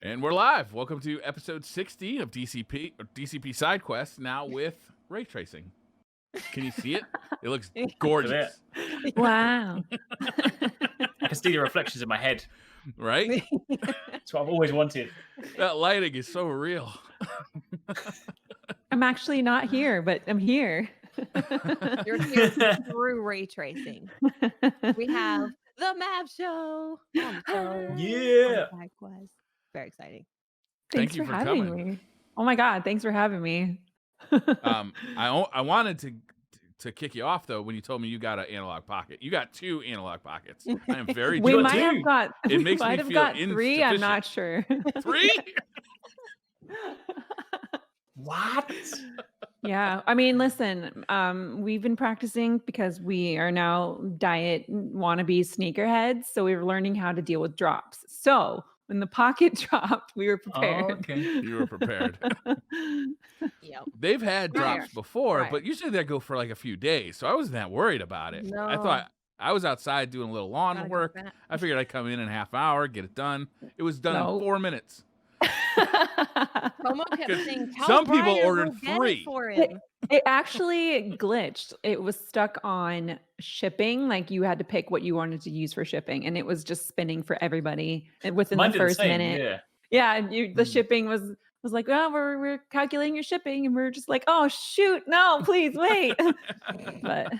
And we're live. Welcome to episode 60 of DCP SideQuest, now with ray tracing. Can you see it? It looks gorgeous. Wow. I can see the reflections in my head. Right? That's what I've always wanted. That lighting is so real. I'm actually not here, but I'm here. You're here through ray tracing. We have TheMavShow on the show. Yeah. On SideQuest. Very exciting. Thank Thanks you for for having coming. me. Oh my God, thanks for having me. I wanted to kick you off though when you told me you got an analog pocket. You got 2 analog pockets. I am very We got might two? have got. It We makes me might have feel got 3. I'm not sure. 3? What? Yeah, I mean, listen. We've been practicing because we are now diet wannabe sneakerheads, so we were learning how to deal with drops. So when the pocket dropped, we were prepared. Oh, okay. You were prepared. Yep. They've had drops before, Right. but usually they go for like a few days, so I wasn't that worried about it. I No. thought I was outside doing a little lawn Gotta go work. back. I figured I'd come in a half hour, get it done. It was done No. in 4 minutes. Tomo kept saying, "Tell Some people Brian ordered we'll get it 3. for him." It actually glitched. It was stuck on shipping. Like you had to pick what you wanted to use for shipping, and it was just spinning for everybody within Mine the did the first same, minute. yeah. Yeah, and the Mm. shipping was like, oh, we're calculating your shipping, and we're just like, oh shoot, no, please wait. But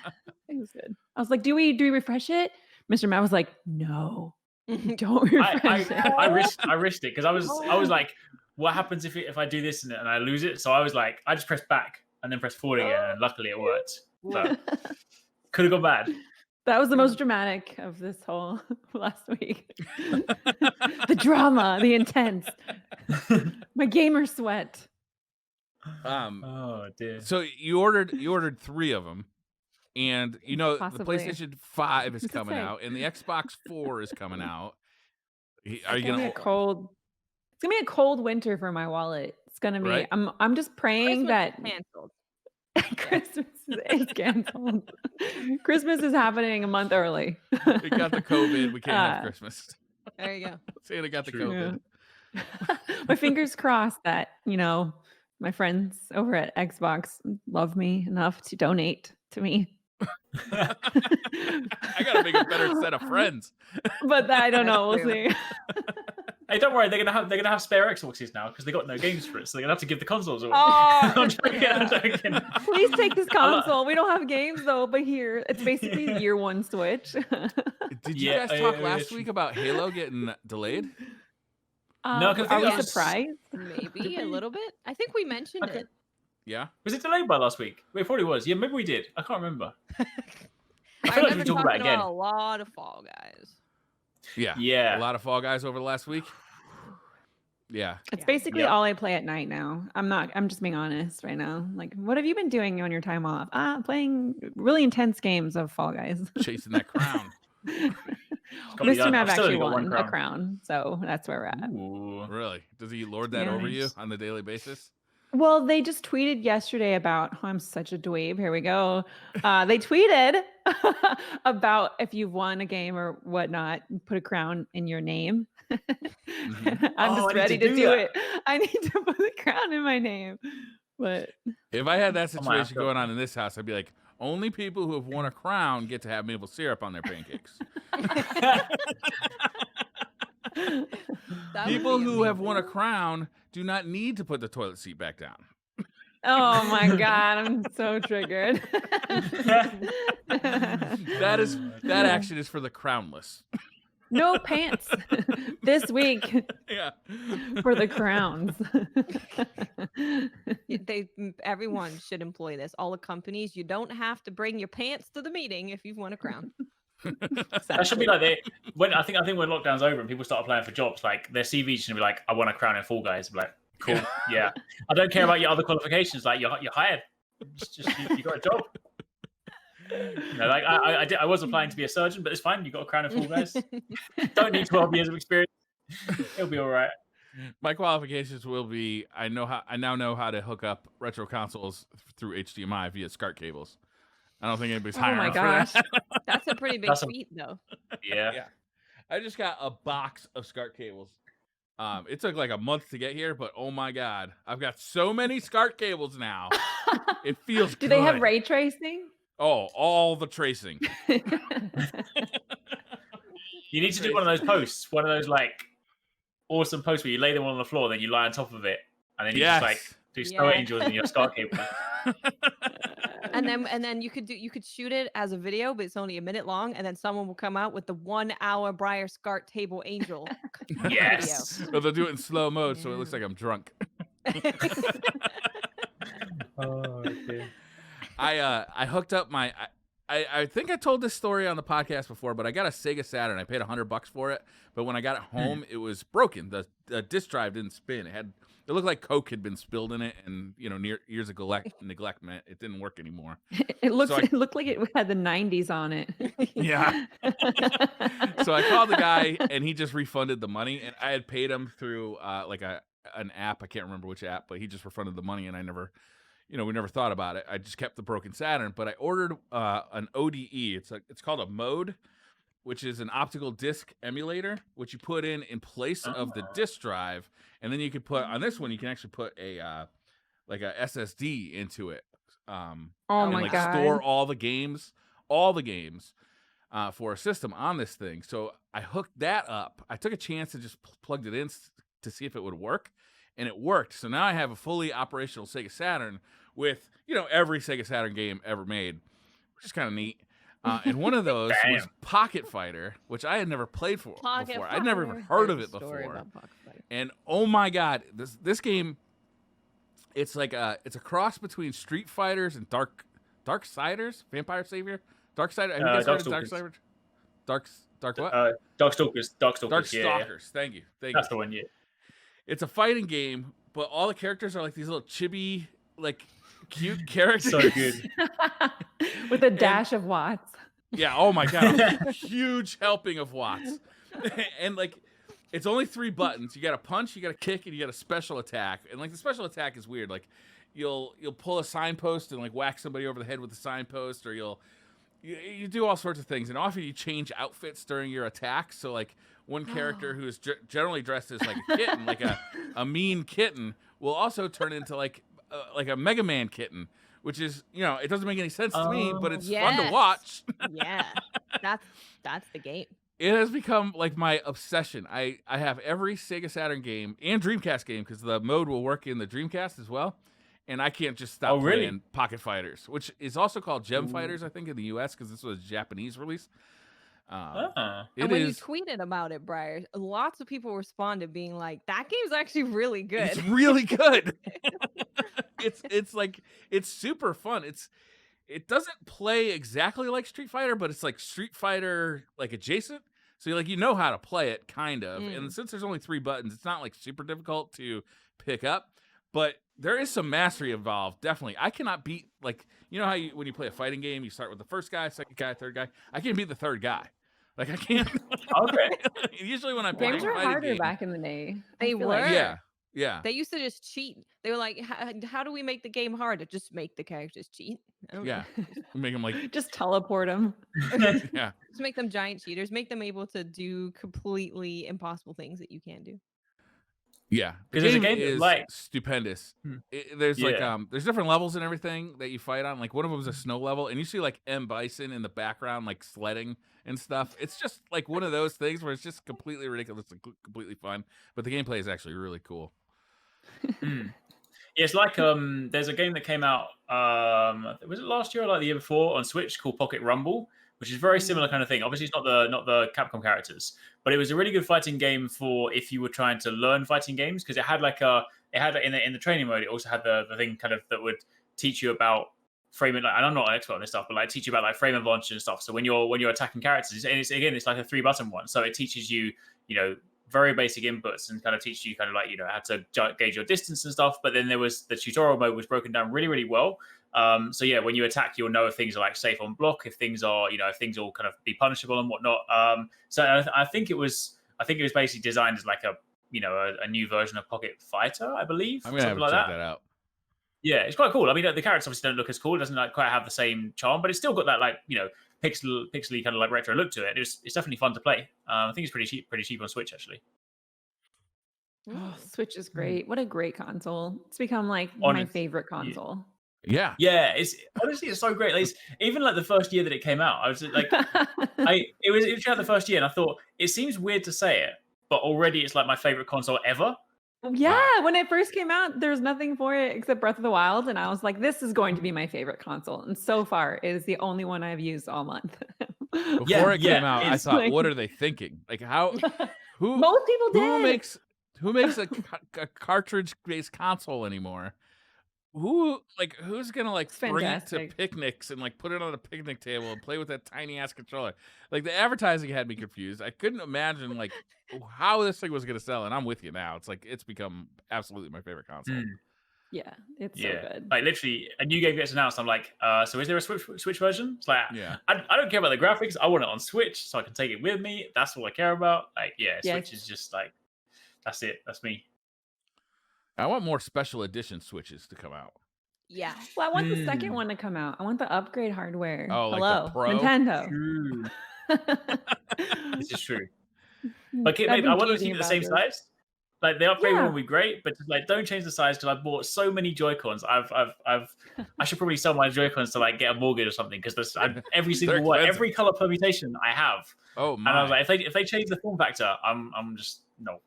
it was good. I was like, do we refresh it? Mr. Matt was like, no, don't refresh it. I risked it because I was like, what happens if I do this and I lose it? So I was like, I just press back and then press forward again, and luckily it worked. But could have gone bad. That was the most dramatic of this whole last week. The drama, the intense, my gamer sweat. Oh dear. So you ordered 3 of them, and you know Possibly. the PlayStation 5 is Who's to coming say? out, and the Xbox 4 is coming out. Are you It's gonna be gonna? a cold. It's gonna be a cold winter for my wallet. It's gonna be. Right. I'm just praying Christmas that is canceled. Christmas is canceled. Christmas is happening a month early. We got the COVID. We can't have Christmas. There you go. Santa got the True. COVID. My fingers crossed that my friends over at Xbox love me enough to donate to me. I gotta make a better set of friends. But I don't know. We'll That's see. Hey, don't worry, they're gonna have spare Xboxes now because they got no games for it, so they're gonna have to give the consoles away. Oh, I'm joking. please take this console. We don't have games though, but here it's basically the year 1 Switch. Did you Yeah, guys talk yeah, last yeah. week about Halo getting delayed? No, 'cause I are think we that was- surprised? Maybe a little bit. I think we mentioned Okay. it. Yeah. Was it delayed by last week? It probably was. Yeah, maybe we did. I can't remember. I I feel like remember we talked about it talking again. about a lot of Fall Guys. Yeah. Yeah. A lot of Fall Guys over the last week. Yeah. It's Yeah. basically Yep. all I play at night now. I'm just being honest right now. Like, what have you been doing on your time off? Playing really intense games of Fall Guys. Chasing that crown. be Mr. done. Mav I've still actually only got one won a crown. crown, so that's where we're at. Ooh. Really? Does he lord that Yeah. over you Nice. on the daily basis? Well, they just tweeted yesterday about, I'm such a dweeb. Here we go. They tweeted about if you've won a game or whatnot, put a crown in your name. Mhm. I'm Oh, I just need ready to to do do that. it. I need to put a crown in my name. But If I had that Oh my situation God. going on in this house, I'd be like, only people who have won a crown get to have maple syrup on their pancakes. That would People be who have won a amazing. crown do not need to put the toilet seat back down. oh my God, I'm so triggered. That action is for the crownless. No pants this week Yeah. for the crowns. Everyone should employ this. All the companies, you don't have to bring your pants to the meeting if you've won a crown. That should be like I think when lockdown's over and people start applying for jobs, like their CV's gonna be like, I want a crown in Fall Guys. I'm like, cool, yeah. I don't care about your other qualifications. Like you're hired. You got a job. Like I was applying to be a surgeon, but it's fine. You got a crown in Fall Guys. Don't need 12 years of experience. It'll be all right. My qualifications will be I now know how to hook up retro consoles through HDMI via SCART cables. I don't think anybody's Oh hiring my for gosh. that. That's a pretty big That's a- feat, though. Yeah. Yeah. I just got a box of SCART cables. It took like a month to get here, but oh my god, I've got so many SCART cables now. It feels Do good. they have ray tracing? Oh, all the tracing. You need to do one of those posts, one of those like awesome posts where you lay them on the floor, then you lie on top of it, and then you just like do snow angels in your SCART cable. And then you could shoot it as a video, but it's only a minute long, and then someone will come out with the 1 hour Briar SCART table angel. Yes. Or they'll do it in slow mode, so it looks like I'm drunk. Oh, okay. I hooked up my. I think I told this story on the podcast before, but I got a Sega Saturn. I paid $100 for it, but when I got it home, it was broken. The disc drive didn't spin. It looked like Coke had been spilled in it, and years of neglect meant it didn't work anymore. It looked like it had the 90s on it. Yeah. So I called the guy, and he just refunded the money, and I had paid him through like an app. I can't remember which app, but he just refunded the money, and I never. We never thought about it. I just kept the broken Saturn, but I ordered an ODE. It's called a mode, which is an optical disc emulator, which you put in place of the disc drive, and then you can put on this one. You can actually put a SSD into it. Oh my god! Store all the games for a system on this thing. So I hooked that up. I took a chance and just plugged it in to see if it would work. And it worked. So now I have a fully operational Sega Saturn with, every Sega Saturn game ever made, which is kind of neat. And one of those was Pocket Fighter, which I had never played before. I'd never even heard of it before. And oh my god, this game, it's it's a cross between Street Fighters and Darksiders, Vampire Savior, Darksider. Have you guys heard of Darksiders? Dark what? Darkstalkers. Darkstalkers. Yeah. Thank you. That's the one. Yeah. It's a fighting game, but all the characters are like these little chibi, like cute characters. So good. With a dash of Watts. Yeah. Oh my god. A huge helping of Watts. And it's only 3 buttons. You got to punch, you got to kick, and you got a special attack. And the special attack is weird. You'll pull a signpost and whack somebody over the head with the signpost, or you do all sorts of things. And often you change outfits during your attacks. So one character who is generally dressed as a kitten, a mean kitten, will also turn into a Mega Man kitten, which is it doesn't make any sense to me, but it's fun to watch. Yeah, that's the game. It has become my obsession. I have every Sega Saturn game and Dreamcast game because the mode will work in the Dreamcast as well, and I can't just stop playing Pocket Fighters, which is also called Gem Fighters, I think, in the U.S. because this was a Japanese release. And when you tweeted about it, Briar, lots of people responded being like, that game's actually really good. It's really good. It's super fun. It doesn't play exactly like Street Fighter, but it's like Street Fighter adjacent. So you know how to play it kind of. And since there's only 3 buttons, it's not super difficult to pick up, but there is some mastery involved. Definitely. I cannot beat how when you play a fighting game, you start with the first guy, second guy, third guy. I can't beat the third guy. I can't. Okay. Usually when I play games were harder back in the day. They were. Yeah. They used to just cheat. They were like, how do we make the game harder? Just make the characters cheat. Yeah. Make them just teleport them. Yeah. Just make them giant cheaters. Make them able to do completely impossible things that you can't do. Yeah, because there's a game is stupendous. There's there's different levels and everything that you fight on. One of them is a snow level, and you see M. Bison in the background sledding and stuff. It's just one of those things where it's just completely ridiculous and completely fun. But the gameplay is actually really cool. Yeah, it's there's a game that came out. Was it last year or the year before on Switch called Pocket Rumble, which is very similar kind of thing. Obviously, it's not the Capcom characters, but it was a really good fighting game for if you were trying to learn fighting games, because it had in the training mode. It also had the thing kind of that would teach you about framing. And I'm not an expert on this stuff, but teach you about frame advantage and stuff. So when you're attacking characters, and it's a 3-button one, so it teaches you very basic inputs and kind of teach you how to gauge your distance and stuff. But then there was the tutorial mode was broken down really, really well. So yeah, when you attack, you'll know if things are safe on block, if things are, if things will kind of be punishable and whatnot. So I think it was basically designed as a new version of Pocket Fighter, I believe. I'm gonna have to check that out. Yeah, it's quite cool. I mean, the characters obviously don't look as cool. It doesn't quite have the same charm, but it's still got that pixely kind of retro look to it. It's definitely fun to play. I think it's pretty cheap on Switch actually. Oh, Switch is great. What a great console. It's become like my Honest- favorite yeah. console. Yeah. Yeah, it's honestly it's so great. Like, even like the first year that it came out, I was like, it was the first year, and I thought it seems weird to say it, but already it's like my favorite console ever. Yeah, Wow. when it first came out, there was nothing for it except Breath of the Wild, and I was like, "This is going to be my favorite console." And so far, it is the only one I've used all month. Before it came out, I it's thought, like- what are they thinking? Like, how? Who? Most people did. Who makes a cartridge-based console anymore? Who's gonna like It's bring it to fantastic. picnics and like put it on a picnic table and play with that tiny ass controller? Like, the advertising had me confused. I couldn't imagine like how this thing was gonna sell, and I'm with you now. It's like it's become absolutely my favorite console. Yeah, it's so good. Like literally, a new game gets announced. I'm like, so is there a Switch version? It's like, Yeah. I don't care about the graphics. I want it on Switch so I can take it with me. That's all I care about. Like, Yes. Switch is just like, that's it. That's me. I want more special edition Switches to come out. Yeah. Well, I want the second one to come out. I want the upgrade hardware. Oh, like the Hello, Pro? Nintendo. True. This is true. But I've maybe been I want them to teasing keep the about same this. size. Like, the upgrade Yeah. one would be great, but just, like, don't change the size because I bought so many Joy-Cons. I should probably sell my Joy-Cons to like get a mortgage or something because every single one, expensive. every color permutation I have. Oh my! And I was like, if they change the form factor, I'm just no,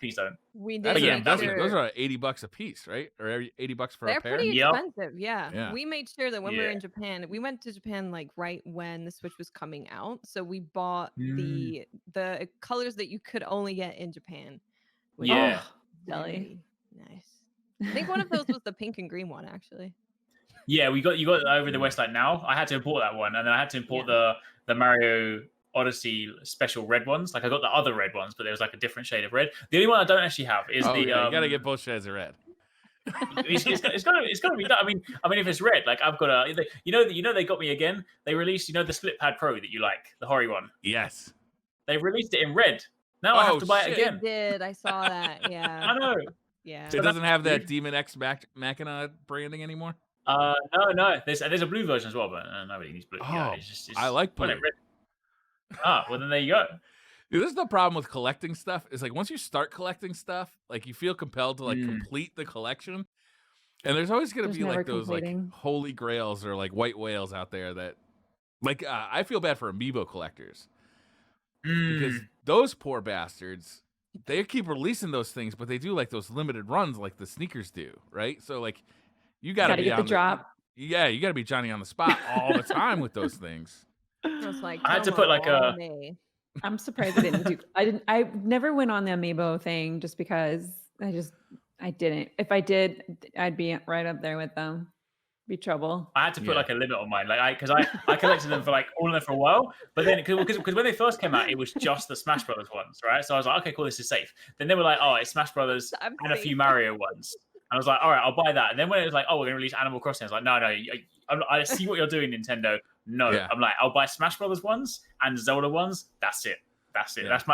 please don't. We did. That's yeah, an investment. sure- Those are $80 a piece, right? Or $80 for They're a pair. pretty Yep. expensive, yeah. Yeah. We made sure that when we were Yeah. in Japan, we went to Japan like right when the Switch was coming out. So we bought Mm. the colors that you could only get in Japan. which Yeah. was Jelly. very nice. I think one of those was the pink and green one, actually. Yeah, you got it over the West. Like, now I had to import that one, and then I had to import the Mario Odyssey special red ones. Like, I got the other red ones, but there was like a different shade of red. The only one I don't actually have is Oh, the. yeah, you gotta get both shades of red. It's gotta be done. I mean, if it's red, like, I've got a. You know they got me again. They released the Split Pad Pro that you like, the Hori one. Yes. They released it in red. Now I Oh, have to buy it shit. They again. did. I saw that. Yeah. I know. Yeah. So it doesn't have that Demon X Machina branding anymore. No. There's a blue version as well, but nobody needs blue. Oh, it's I like blue. red. Well then there you go. Dude, this is the problem with collecting stuff. Is like once you start collecting stuff, like you feel compelled to like complete the collection, and there's always gonna There's be never like those completing. like holy grails or like white whales out there that, like, I feel bad for amiibo collectors because those poor bastards, they keep releasing those things, but they do like those limited runs like the sneakers do, right? So like you gotta be get the on drop. Yeah, you gotta be Johnny on the spot all the time with those things. I was like, I had to come put, like, on, me. I'm surprised I didn't do. I never went on the amiibo thing just because I didn't. If I did, I'd be right up there with them. Be trouble. I had to put Yeah. like a limit on mine, like because I collected them for like all of them for a while, but then because when they first came out, it was just the Smash Brothers ones, right? So I was like, okay, cool, this is safe. Then they were like, oh, it's Smash Brothers I'm and a safe. few Mario ones. And I was like, all right, I'll buy that. And then when it was like, oh, we're gonna release Animal Crossing, I was like, no, I see what you're doing, Nintendo. No, Yeah. I'm like, I'll buy Smash Brothers ones and Zelda ones. That's it. Yeah. That's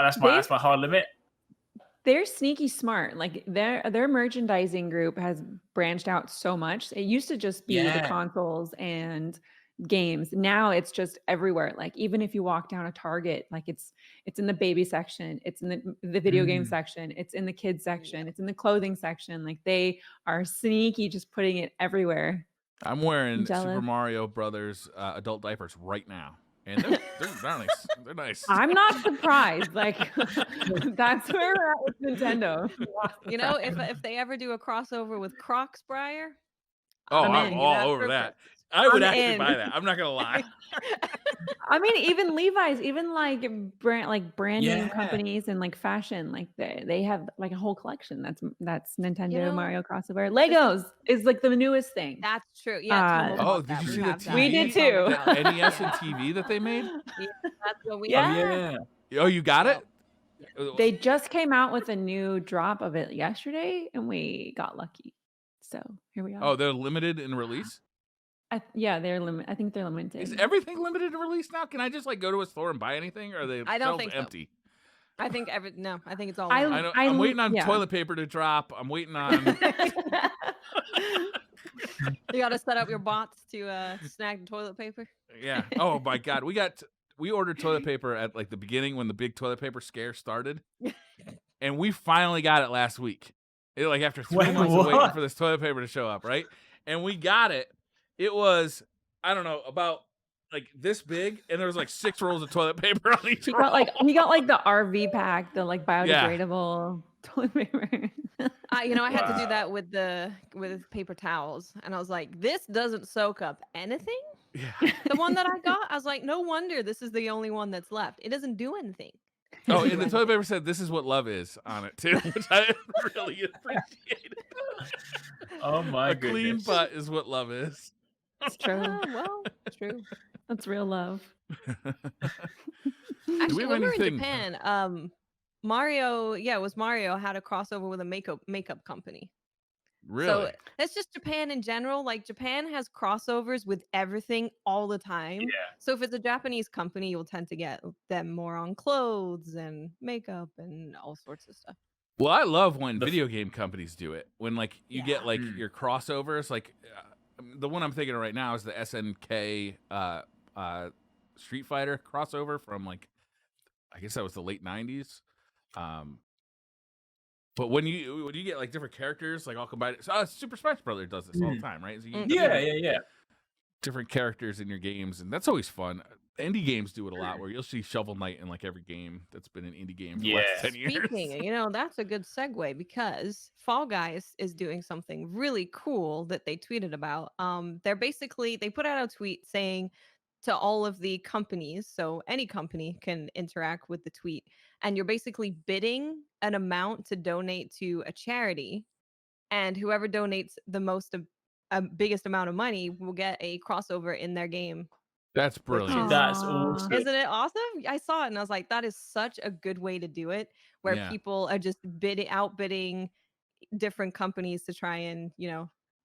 my hard limit. They're sneaky smart. Like their merchandising group has branched out so much. It used to just be the Yeah. consoles and games. Now it's just everywhere. Like even if you walk down a Target, like it's in the baby section, it's in the video game section, it's in the kids section, it's in the clothing section. Like they are sneaky, just putting it everywhere. I'm wearing jealous. Super Mario Brothers adult diapers right now, and they're nice. They're nice. I'm not surprised. Like that's where we're at with Nintendo. You know, if they ever do a crossover with Crocs, Briar, Oh, I'm I'm in. all That's over for that. Christmas. I would I'm actually in. buy that. I'm not gonna lie. I mean, even Levi's, even like brand name Yeah. companies and like fashion, like they have like a whole collection. That's Nintendo You know, Mario crossover. Legos is like the newest thing. That's true. Yeah. Tom will Oh, love did that. you We see the have that. We did TV? too. Yeah. NES and TV that they made? That's what we Yeah. have. Oh, you got it? They just came out with a new drop of it yesterday, and we got lucky. So here we are. Oh, they're limited in release. Yeah, they're limit. I think they're limited. Is everything limited in release now? Can I just like go to a store and buy anything, or are they I don't shelves think so. empty? I think I think it's all. I- limited. I know. I I'm l- waiting on yeah. toilet paper to drop. I'm waiting on. You got to set up your bots to snag the toilet paper. Yeah. Oh my God, we ordered toilet paper at like the beginning when the big toilet paper scare started. and we finally got it last week. Like after 3 Wait, months of waiting what? for this toilet paper to show up, right? And we got it. It was, I don't know, about like this big, and there was like 6 rolls of toilet paper on each He roll. got like the RV pack, the like biodegradable toilet paper. I had to do Wow. that with paper towels, and I was like, this doesn't soak up anything. Yeah. The one that I got, I was like, no wonder this is the only one that's left. It doesn't do anything. Oh, and the toilet paper said, "This is what love is" on it too, which I really appreciated. Oh my A clean goodness. butt is what love is. It's true. Well, it's true. That's real love. Actually, have when we were in anything- Japan, Mario, it was Mario had a crossover with a makeup company. Really? So that's just Japan in general. Like Japan has crossovers with everything all the time. Yeah. So if it's a Japanese company, you'll tend to get them more on clothes and makeup and all sorts of stuff. Well, I love when The f- video game companies do it. When like you get like Mm. your crossovers. Like the one I'm thinking of right now is the SNK Street Fighter crossover from like, I guess that was the late '90s. But when you get like different characters like all combined, so Super Smash Brothers does this all the time, right? So you get Yeah. different characters in your games, and that's always fun. Indie games do it a lot, where you'll see Shovel Knight in like every game that's been an indie game for the last Yeah. 10 years. Speaking, that's a good segue because Fall Guys is doing something really cool that they tweeted about. They put out a tweet saying to all of the companies, so any company can interact with the tweet, and you're basically bidding an amount to donate to a charity, and whoever donates the most biggest amount of money will get a crossover in their game. That's brilliant. That's Aw. awesome. Isn't it awesome? I saw it and I was like, that is such a good way to do it, where Yeah. people are just outbidding different companies to try and,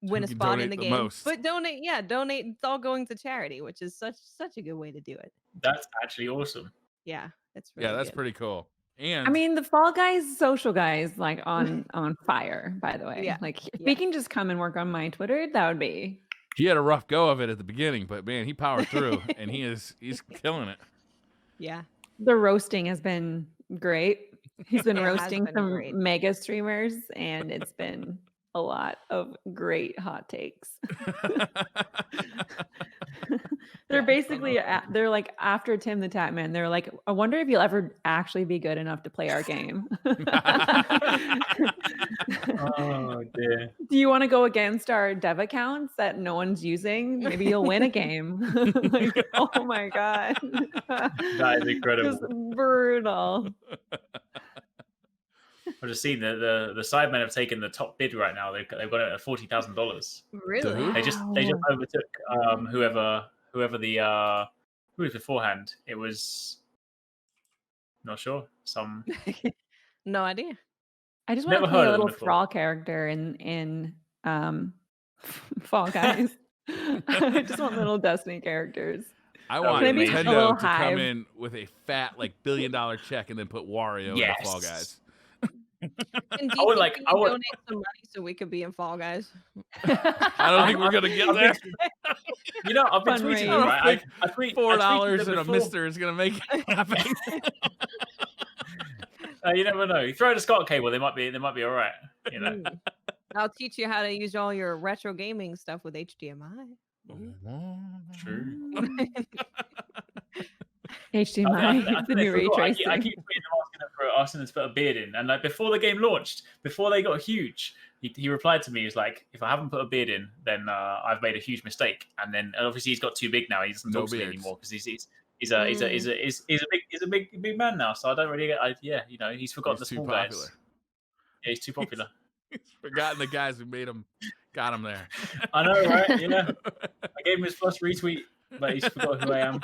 win a can spot in donate the the game. most. But donate. It's all going to charity, which is such a good way to do it. That's actually awesome. Yeah, it's really Yeah, that's good. pretty cool. And I mean, the Fall Guys social guys like on fire. By the way, Yeah. like if Yeah. we can just come and work on my Twitter, that would be. he had a rough go of it at the beginning, but man, he powered through, and he's killing it. Yeah. The roasting has been great. He's been It has roasting been some great. mega streamers, and it's been a lot of great hot takes. They're Yeah, basically they're like after Tim the Tatman. They're like, I wonder if you'll ever actually be good enough to play our game. Oh dear. Do you want to go against our dev accounts that no one's using? Maybe you'll win a game. Like, oh my god, That is incredible. just brutal. I've just seen the Sidemen have taken the top bid right now. They've got it at $40,000. Really? who? They just Wow. overtook whoever the who was beforehand. It was not sure. Some No idea. I just want Never to play heard a of them little before. Thrall character in Fall Guys. I just want little Destiny characters. I That want would be amazing. A Nintendo little to come hive. in with a fat like $1 billion check and then put Wario in the Fall Yes. Guys. And I would like- DCP I would- donate some money so we could be in Fall Guys. I don't think we're gonna get I've there. been- I've been tweeting them, Fundraise. right? I tweet $4 them and a before. mister is gonna make it happen. You never know. You throw in a SCART cable, they might be all right. You know. Mm. I'll teach you how to use all your retro gaming stuff with HDMI. True. HDMI, the new ray I tracing. keep tweeting them asking them to put a beard in, and like before the game launched, before they got huge, he replied to me. He was like, "If I haven't put a beard in, then I've made a huge mistake." And then obviously he's got too big now. He doesn't No talk to me beards. anymore because he's a big man now. So I don't really get. He's forgotten He's the too small guys. popular. Yeah, he's too popular. He's forgotten the guys who got him there. I know, right? Yeah. I gave him his first retweet, but he's forgot who I am.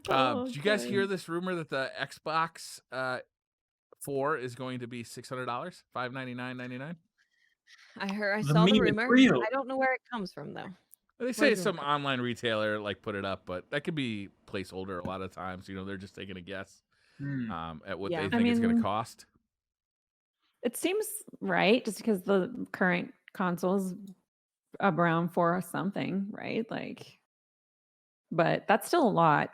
Did you guys hear this rumor that the Xbox 4 is going to be $600, $599.99? I The saw the meme is rumor. real. I don't know where it comes from though. They say is it? some online retailer like put it up, but that could be placeholder a lot of times. They're just taking a guess at what Yeah. they I think it's going to mean- cost. It seems right, just because the current console's around for something, right? Like, but that's still a lot.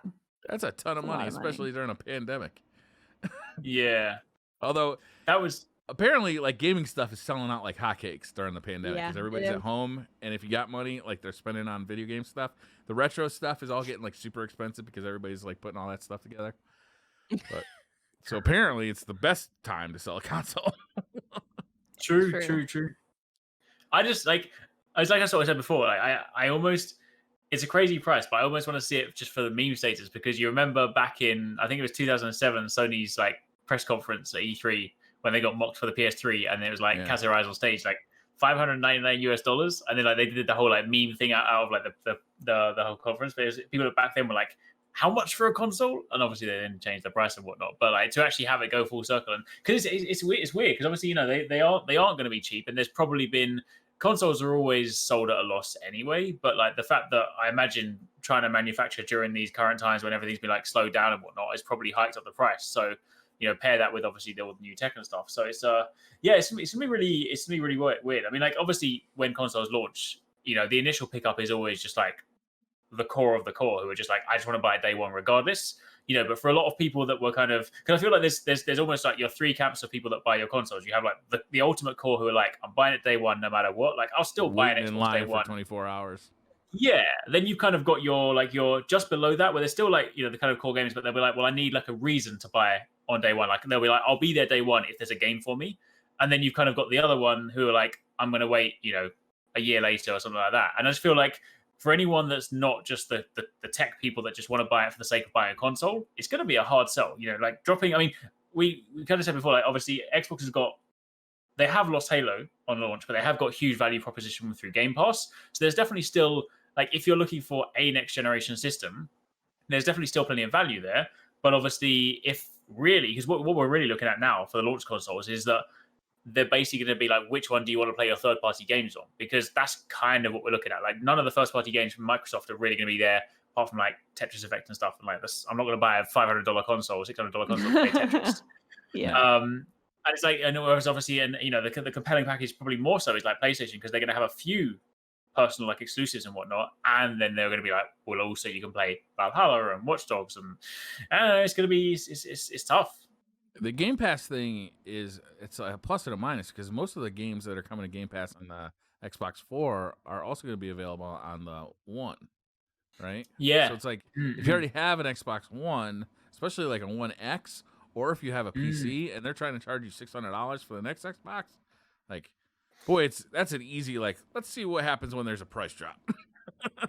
That's a ton of That's a money, lot of money. especially during a pandemic. Yeah, Although that was apparently, like, gaming stuff is selling out like hotcakes during the pandemic Yeah, because it everybody's at is. home, and if you got money, like, they're spending on video game stuff. The retro stuff is all getting like super expensive because everybody's like putting all that stuff together. But so apparently, it's the best time to sell a console. true, True. true, true. I just like, I was like I sort of said before. Like, I almost, it's a crazy price, but I almost want to see it just for the meme status because you remember back in, I think it was 2007, Sony's like press conference at E3 when they got mocked for the PS3, and it was like Yeah. Kazurai on stage, like $599, and then like they did the whole like meme thing out of like the whole conference. But it was, people back then were like, how much for a console? And obviously they didn't change the price and whatnot. But like to actually have it go full circle, and because it's weird because obviously they aren't going to be cheap, and there's probably been consoles are always sold at a loss anyway. But like the fact that I imagine trying to manufacture during these current times when everything's been like slowed down and whatnot is probably hiked up the price. So pair that with obviously the new tech and stuff. So it's it's gonna be really weird. I mean, like obviously when consoles launch, the initial pickup is always just like the core of the core who are just like, I just want to buy it day one regardless. But for a lot of people that were kind of, because I feel like there's almost like your three camps of people that buy your consoles. You have like the ultimate core who are like, I'm buying it day one no matter what. Like I'll still buy an Waiting in Xbox day line one. for 24 hours. Yeah, then you've kind of got your just below that where there's still like the kind of core gamers, but they'll be like, well, I need like a reason to buy on day one. Like they'll be like, I'll be there day one if there's a game for me. And then you've kind of got the other one who are like, I'm gonna wait, a year later or something like that. And I just feel like for anyone that's not just the tech people that just want to buy it for the sake of buying a console, it's gonna be a hard sell. Like dropping. I mean, we kind of said before, like obviously Xbox has got. They have lost Halo on launch, but they have got huge value proposition through Game Pass. So there's definitely still, like, if you're looking for a next generation system, there's definitely still plenty of value there. But obviously, if really, because what we're really looking at now for the launch consoles is that they're basically going to be like, which one do you want to play your third party games on? Because that's kind of what we're looking at. Like, none of the first party games from Microsoft are really going to be there, apart from like Tetris Effect and stuff. And like, I'm not going to buy a $500 console, $600 console to play Tetris. Yeah. And it's like, and whereas obviously, and the compelling package probably more so is like PlayStation because they're going to have a few personal like exclusives and whatnot, and then they're going to be like, well, also you can play Valhalla and Watch Dogs, and it's going to be it's tough. The Game Pass thing it's a plus and a minus because most of the games that are coming to Game Pass on the Xbox 4 are also going to be available on the One, right? Yeah. So it's like if you already have an Xbox One, especially like a One X, or if you have a PC and they're trying to charge you $600 for the next Xbox, like, boy, that's an easy like. Let's see what happens when there's a price drop.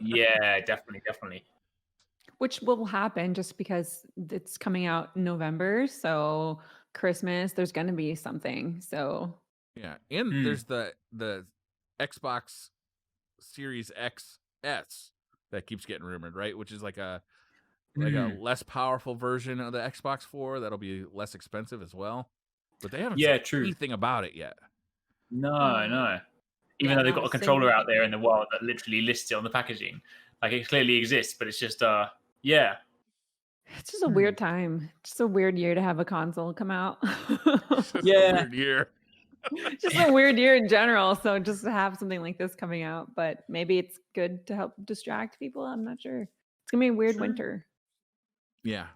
Yeah, definitely. Which will happen just because it's coming out in November. So Christmas, there's going to be something. So Yeah, and there's the Xbox Series XS that keeps getting rumored, right? Which is like a less powerful version of the Xbox 4 that'll be less expensive as well. But they haven't said anything about it yet. No. Even though they've got a controller out there in the wild that literally lists it on the packaging, like it clearly exists, but it's just yeah. It's just a weird time. Just a weird year to have a console come out. It's just a weird year. Just a weird year in general. So just to have something like this coming out, but maybe it's good to help distract people. I'm not sure. It's gonna be a weird winter. Yeah.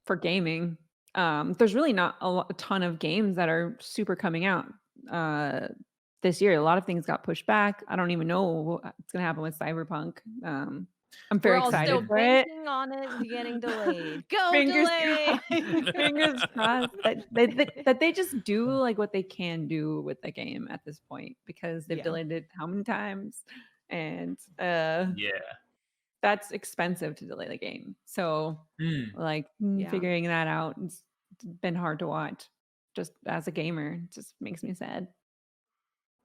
For gaming. There's really not a ton of games that are super coming out this year. A lot of things got pushed back. I don't even know what's gonna happen with Cyberpunk. I'm very excited for it. On it getting delayed. Go Fingers delay. crossed. Fingers crossed that they just do like what they can do with the game at this point because they've delayed it how many times, and that's expensive to delay the game. So figuring that out, it's been hard to watch. Just as a gamer, it just makes me sad.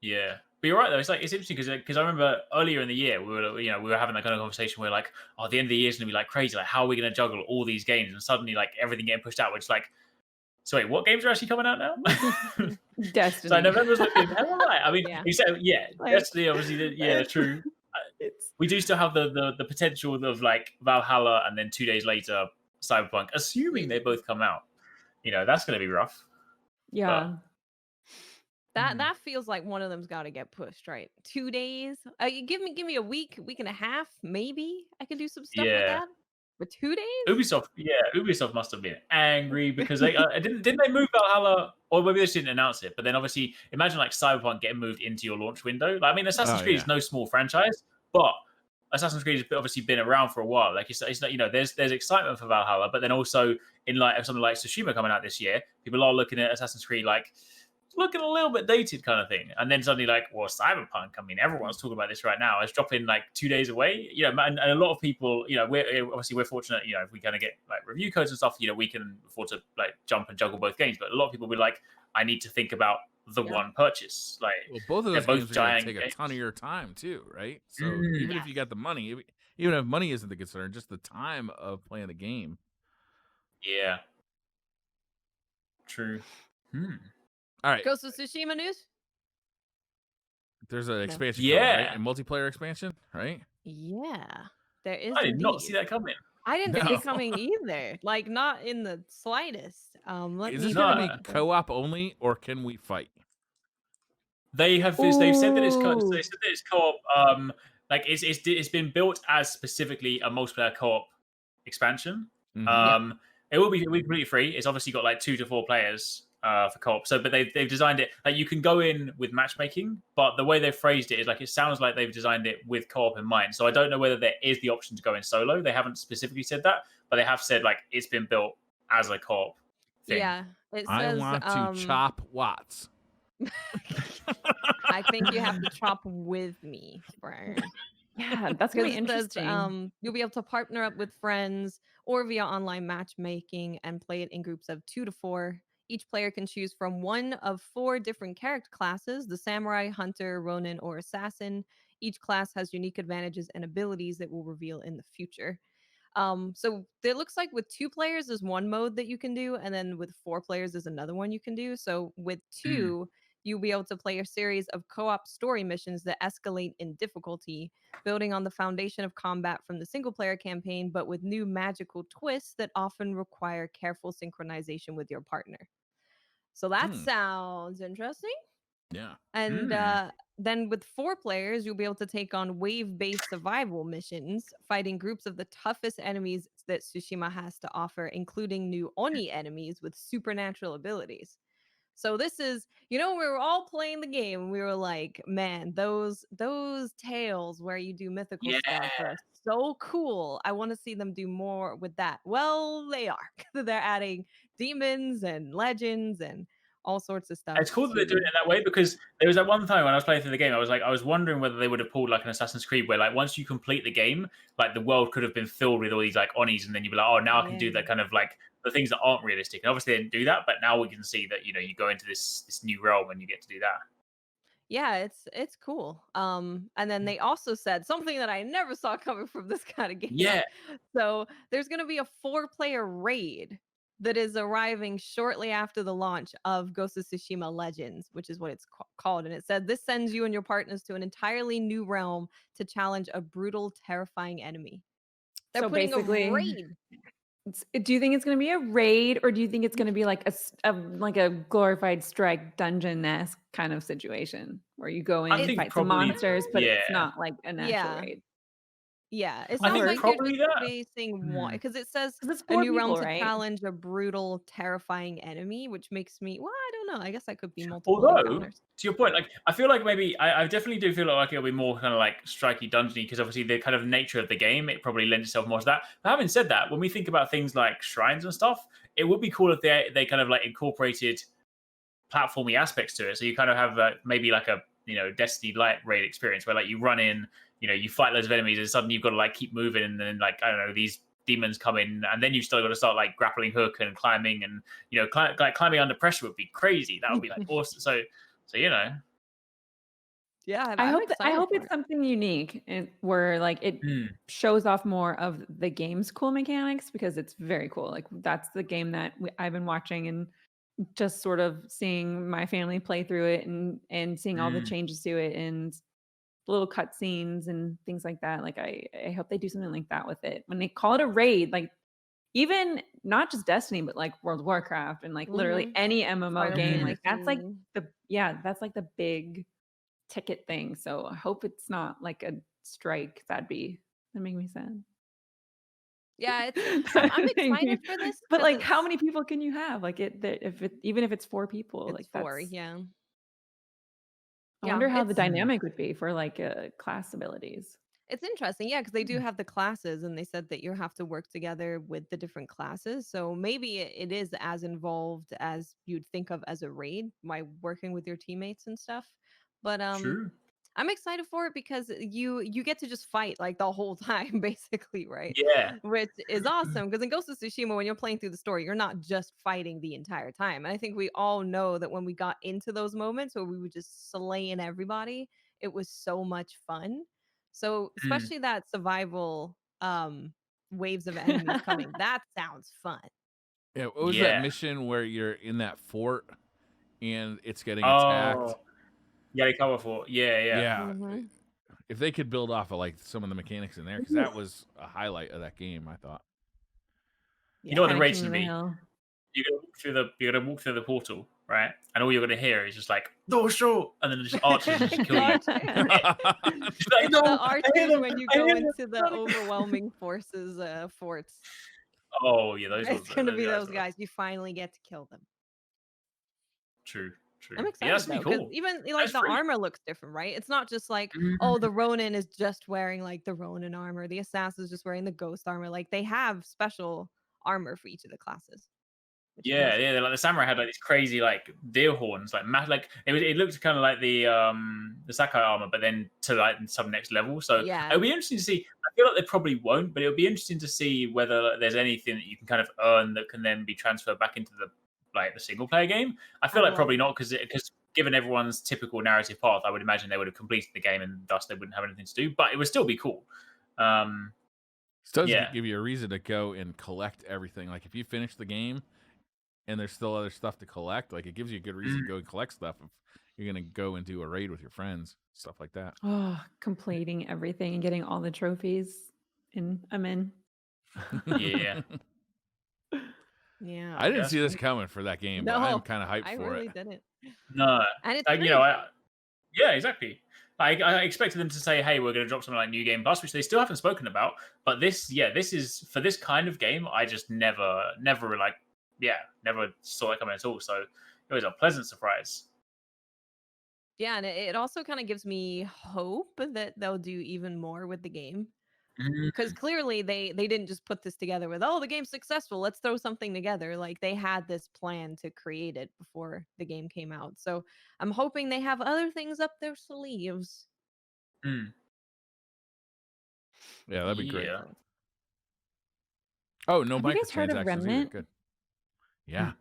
Yeah, but you're right though. It's interesting because I remember earlier in the year we were having that kind of conversation where like, oh, the end of the year is gonna be like crazy. Like, how are we gonna juggle all these games? And suddenly like everything getting pushed out. Which like, so wait, what games are actually coming out now? Destiny. So November's looking. Right. I mean, you said Destiny obviously. True. We do still have the potential of like Valhalla and then 2 days later Cyberpunk, assuming they both come out. That's gonna be rough. Yeah. That feels like one of them's got to get pushed, right? 2 days. You give me a week and a half, maybe I can do some stuff with that. For 2 days? Ubisoft must have been angry because they didn't they move Valhalla, or maybe they just didn't announce it. But then obviously, imagine like Cyberpunk getting moved into your launch window. Like, I mean, Assassin's Creed is no small franchise, but Assassin's Creed has obviously been around for a while. Like, it's not, there's excitement for Valhalla, but then also in like something like Tsushima coming out this year, people are looking at Assassin's Creed like looking a little bit dated kind of thing. And then suddenly like, well, Cyberpunk, I mean, everyone's talking about this right now. It's dropping like 2 days away, and a lot of people, we're fortunate, if we kind of get like review codes and stuff, we can afford to like jump and juggle both games. But a lot of people will be like, I need to think about the one purchase. Like, well, both of those both games are going to giant take a ton of your time too, right? So Mm. even if you got the money, even if money isn't the concern, just the time of playing the game. Yeah. True. All right. Ghost of Tsushima news? There's an expansion Yeah. coming, right? A multiplayer expansion, right? Yeah. There is I did not indeed. see that coming. I didn't think No. it coming either. Like, not in the slightest. Is this going to be co-op only, or can we fight? They've said that it's co-op. Like it's been built as specifically a multiplayer co-op expansion. It will be completely free. It's obviously got like 2 to 4 players for co-op. So, but they've designed it like you can go in with matchmaking, but the way they've phrased it is like it sounds like they've designed it with co-op in mind. So I don't know whether there is the option to go in solo. They haven't specifically said that, but they have said like it's been built as a co-op thing. Yeah. It says, I want to chop Watts. I think you have to chop with me, Brian. Yeah, that's gonna be Because it says, interesting. you'll be able to partner up with friends or via online matchmaking and play it in groups of 2 to 4. Each player can choose from one of 4 different character classes: the samurai, hunter, ronin, or assassin. Each class has unique advantages and abilities that will reveal in the future. So it looks like with 2 players is one mode that you can do, and then with 4 players is another one you can do. So with 2, you'll be able to play a series of co-op story missions that escalate in difficulty, building on the foundation of combat from the single player campaign, but with new magical twists that often require careful synchronization with your partner. So that sounds interesting. Yeah. And then with 4 players, you'll be able to take on wave-based survival missions, fighting groups of the toughest enemies that Tsushima has to offer, including new Oni enemies with supernatural abilities. So this is, we were all playing the game and we were like, man, those tales where you do mythical stuff are so cool. I want to see them do more with that. Well, they are. They're adding demons and legends and all sorts of stuff. It's cool that they're doing it that way, because there was that one time when I was playing through the game, I was wondering whether they would have pulled like an Assassin's Creed where like once you complete the game, like the world could have been filled with all these like Onis, and then you'd be like, oh, now I can do that kind of like the things that aren't realistic. And obviously they didn't do that, but now we can see that you go into this new realm and you get to do that. Yeah, it's cool. And then they also said something that I never saw coming from this kind of game. Yeah. So there's going to be a 4-player raid that is arriving shortly after the launch of Ghost of Tsushima Legends, which is what it's called. And it said this sends you and your partners to an entirely new realm to challenge a brutal, terrifying enemy. They're So putting basically, a raid. Do you think it's going to be a raid, or do you think it's going to be like a glorified strike dungeon-esque kind of situation where you go in and fight some monsters, but it's not like an actual raid? Yeah, it I sounds think like probably you're just that. facing one, because it says Because it's a 4 new realm people, to right? challenge a brutal, terrifying enemy, which makes me, well, I don't know. I guess that could be multiple Although, encounters. to your point, like I feel like maybe I definitely do feel like it'll be more kind of like strikey dungeony, because obviously the kind of nature of the game, it probably lends itself more to that. But having said that, when we think about things like shrines and stuff, it would be cool if they kind of like incorporated platformy aspects to it. So you kind of have maybe like a Destiny Light raid experience where like you run in, you fight loads of enemies, and suddenly you've got to like keep moving, and then like I don't know, these demons come in, and then you've still got to start like grappling hook and climbing, and climbing under pressure would be crazy. That would be like awesome. So Yeah, I hope it's something unique where like it shows off more of the game's cool mechanics, because it's very cool. Like that's the game that I've been watching and just sort of seeing my family play through it and seeing all the changes to it and little cutscenes and things like that. Like I hope they do something like that with it. When they call it a raid, like even not just Destiny, but like World of Warcraft and like literally any MMO game, like that's like that's like the big ticket thing. So I hope it's not like a strike. That'd make me sad. Yeah, I'm excited for this, But 'cause like, how it's many people can you have? Like, even if it's 4 people, it's like 4, that's. yeah. I Yeah, wonder how the it's dynamic would be for like class abilities. it's interesting, yeah, because they do have the classes, and they said that you have to work together with the different classes, so maybe it is as involved as you'd think of as a raid by working with your teammates and stuff. But, True. I'm excited for it because you get to just fight, like, the whole time, basically, right? Yeah. Which is awesome, because in Ghost of Tsushima, when you're playing through the story, you're not just fighting the entire time, and I think we all know that when we got into those moments where we were just slaying everybody, it was so much fun. So, Mm. especially that survival, waves of enemies coming, that sounds fun. Yeah, what was that Yeah. mission where you're in that fort and it's getting attacked? Oh, yeah, they cover for. Yeah, yeah. Yeah, Mhm. if they could build off of like some of the mechanics in there, because that was a highlight of that game, I thought. You know what the Kinda raid's King gonna of the be? Hill. You're gonna walk through the portal, right? And all you're gonna hear is just like door shut, and then just archers just kill you. God, yeah. Just like, no, The I hear archers them. when you I go hear them. into the overwhelming forces, forts. Oh yeah, those It's ones. gonna be Guys those are guys. You finally get to kill them. true. True. I'm Yeah, that's excited gonna though, be because cool. even like That's the free. armor looks different, right? It's not just like, Mhm. oh, the Ronin is just wearing like the Ronin armor, the assassin's just wearing the ghost armor. Like they have special armor for each of the classes, which is Yeah, awesome. yeah. Like the samurai had like these crazy like deer horns, like like it looked kind of like the Sakai armor, but then to like some next level. So Yeah. it'll be interesting to see. I feel like they probably won't, but it'll be interesting to see whether like, there's anything that you can kind of earn that can then be transferred back into the single player game. I feel I like probably love not because given everyone's typical narrative path, I would imagine they would have completed the game and thus they wouldn't have anything to do. But it would still be cool. It does Yeah. give you a reason to go and collect everything. Like if you finish the game and there's still other stuff to collect, like it gives you a good reason to go and collect stuff if you're gonna go and do a raid with your friends, stuff like that. Oh, completing everything and getting all the trophies. I'm in. Yeah. Yeah. I didn't Yes. see this coming for that game, but I am No, kind of hyped I for really it. didn't. No, And it's like, free. yeah, exactly. I expected them to say, "Hey, we're going to drop something like New Game Plus," which they still haven't spoken about. But this is for this kind of game. I just never saw it coming at all. So it was a pleasant surprise. Yeah, and it also kind of gives me hope that they'll do even more with the game. Because clearly they didn't just put this together with, oh, the game's successful, let's throw something together. Like they had this plan to create it before the game came out, so I'm hoping they have other things up their sleeves. Mm. Yeah, that'd be great. Yeah. Oh, no Have you guys heard of microtransactions either. Remnant? Good. Yeah.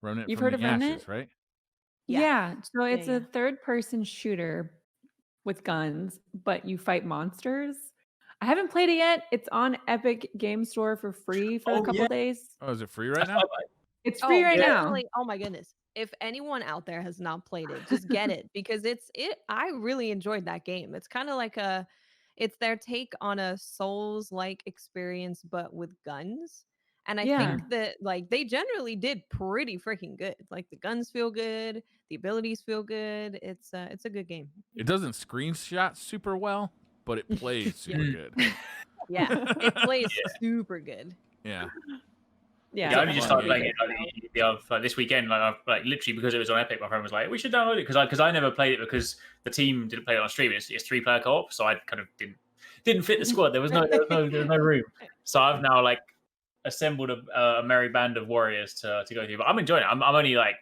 Remnant You've from heard the of Remnant? ashes, right? Yeah. So Yeah, it's yeah. a third-person shooter with guns, but you fight monsters. I haven't played it yet. It's on Epic Game Store for free for a Oh, couple yeah. days. Oh, is it free right now? It's free right now. Definitely. Oh my goodness, if anyone out there has not played it, just get it, because I really enjoyed that game. It's kind of like it's their take on a Souls-like experience but with guns. And I Yeah. think that like they generally did pretty freaking good. Like the guns feel good, the abilities feel good. It's a good game. It doesn't screenshot super well, but it plays super Yeah. good. Yeah, it plays Yeah. super good. Yeah. Yeah, Yeah, I only a just fun started playing game. it like this weekend. Like literally because it was on Epic, my friend was like, "We should download it," because I never played it because the team didn't play it on stream. It's 3-player co-op, so I kind of didn't fit the squad. There was no room. So I've now like assembled a merry band of warriors to go through. But I'm enjoying it. I'm only like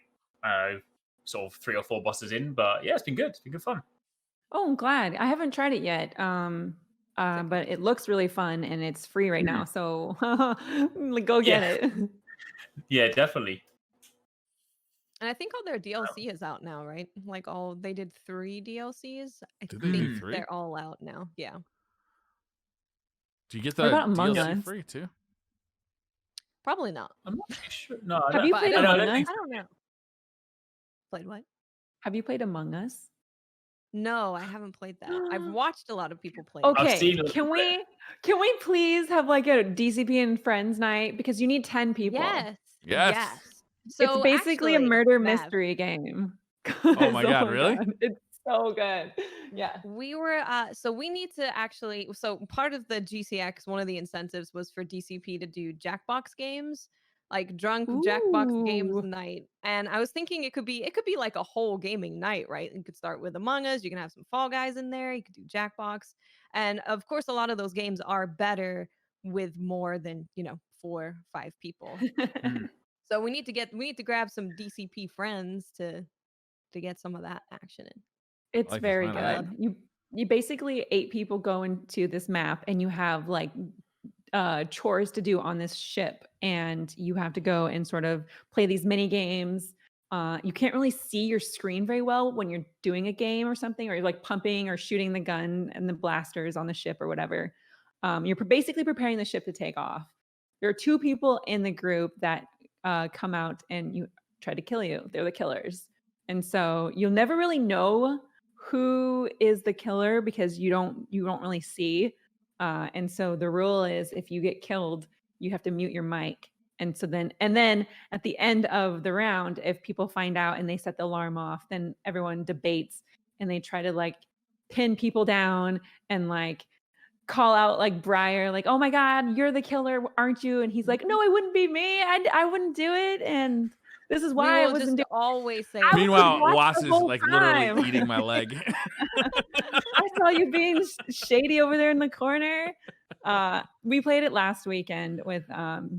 sort of 3 or 4 bosses in, but yeah, it's been good. It's been good fun. Oh, I'm glad. I haven't tried it yet. But it looks really fun and it's free right now. So like, go get it. Yeah, definitely. And I think all their DLC is out now, right? Like they did 3 DLCs. I Did they do think 3? they're all out now. Yeah. Do you get What the about Among DLC Us? free too? Probably not. I'm not sure. No, I Have you played I Among don't Us? think I don't know. Played what? Have you played Among Us? No, I haven't played that. I've watched a lot of people play it. I've Okay, seen it. can we please have like a DCP and friends night, because you need 10 people. Yes. Yes. Yes. It's So basically a actually, murder Mav, mystery game. Oh my God, really? It's So good. Yeah. We were so we need to actually, so part of the GCX, one of the incentives was for DCP to do Jackbox games, like drunk Jackbox games Ooh. night. And I was thinking it could be like a whole gaming night, right? You could start with Among Us, you can have some Fall Guys in there, you could do Jackbox. And of course a lot of those games are better with more than, 4-5 people. So we need to grab some DCP friends to get some of that action in. It's Like this very plan. good. You basically 8 people go into this map and you have like chores to do on this ship, and you have to go and sort of play these mini games. You can't really see your screen very well when you're doing a game or something, or you're like pumping or shooting the gun and the blasters on the ship or whatever. You're basically preparing the ship to take off. There are 2 people in the group that come out and you try to kill you. They're the killers. And so you'll never really know who is the killer because you don't really see. And so the rule is if you get killed, you have to mute your mic. And so then at the end of the round, if people find out and they set the alarm off, then everyone debates and they try to like pin people down and like call out like Briar, like, "Oh my God, you're the killer, aren't you?" And he's like, "No, it wouldn't be me. I wouldn't do it." And this is why I will wasn't just always say I that. was Meanwhile, watching Was the is whole like time. literally eating my leg. I saw you being shady over there in the corner. We played it last weekend with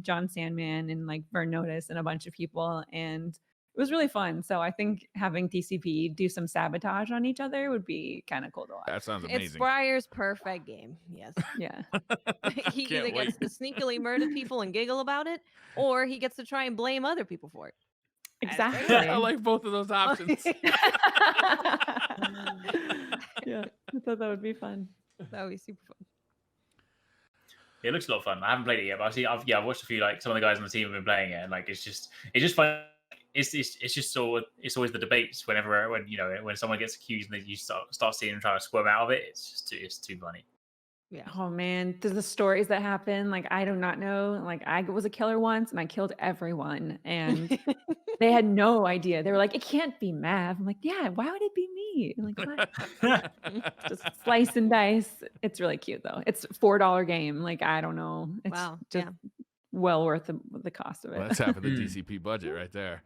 John Sandman and like Burn Notice and a bunch of people, and it was really fun. So I think having DCP do some sabotage on each other would be kind of cool to watch. That sounds It's amazing. Briar's perfect game. Yes. Yeah. He Can't either gets wait. to sneakily murder people and giggle about it, or he gets to try and blame other people for it. Exactly. I like both of those options. Yeah, I thought that would be fun. That would be super fun. It looks a lot of fun. I haven't played it yet, but I've watched a few, like some of the guys on the team have been playing it, and like it's just fun. It's just so it's always the debates when someone gets accused and then you start seeing them trying to squirm out of it. It's too funny. Yeah. Oh man, the stories that happen, like I do not know. Like I was a killer once and I killed everyone, and they had no idea. They were like, "It can't be Mav." I'm like, "Yeah, why would it be me?" I'm like, what? Just slice and dice. It's really cute though. It's $4 game. Like I don't know. It's Wow. just Yeah. well worth the cost of it. Well, that's half of the DCP budget right there.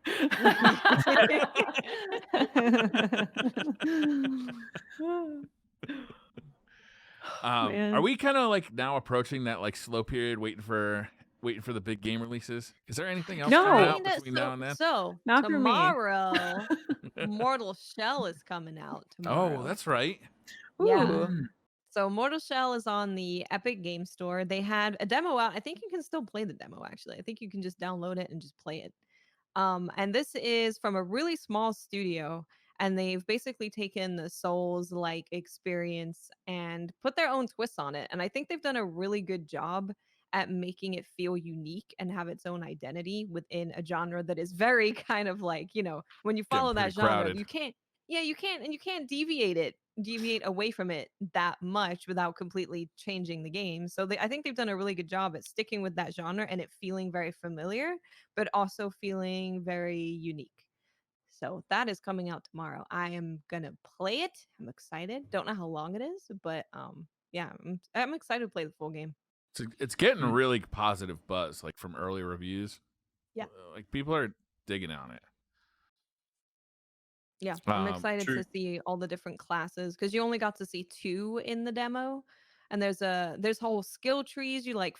Man. Are we kind of like now approaching that like slow period, waiting for the big game releases? Is there anything else No. coming out between now and then? So Not for me. tomorrow, Mortal Shell is coming out tomorrow. Oh, that's right. Yeah. Ooh. So Mortal Shell is on the Epic Game Store. They had a demo out. I think you can still play the demo, actually. I think you can just download it and just play it. And this is from a really small studio, and they've basically taken the Souls-like experience and put their own twists on it. And I think they've done a really good job at making it feel unique and have its own identity within a genre that is very kind of like, when you follow that pretty genre, crowded. you can't deviate away from it that much without completely changing the game. So I think they've done a really good job at sticking with that genre and it feeling very familiar, but also feeling very unique. So that is coming out tomorrow. I am gonna play it. I'm excited. Don't know how long it is, but yeah, I'm excited to play the full game. It's getting really positive buzz, like from early reviews. Yeah. Like people are digging on it. Yeah, I'm Um, excited true. to see all the different classes because you only got to see 2 in the demo, and there's whole skill trees. You like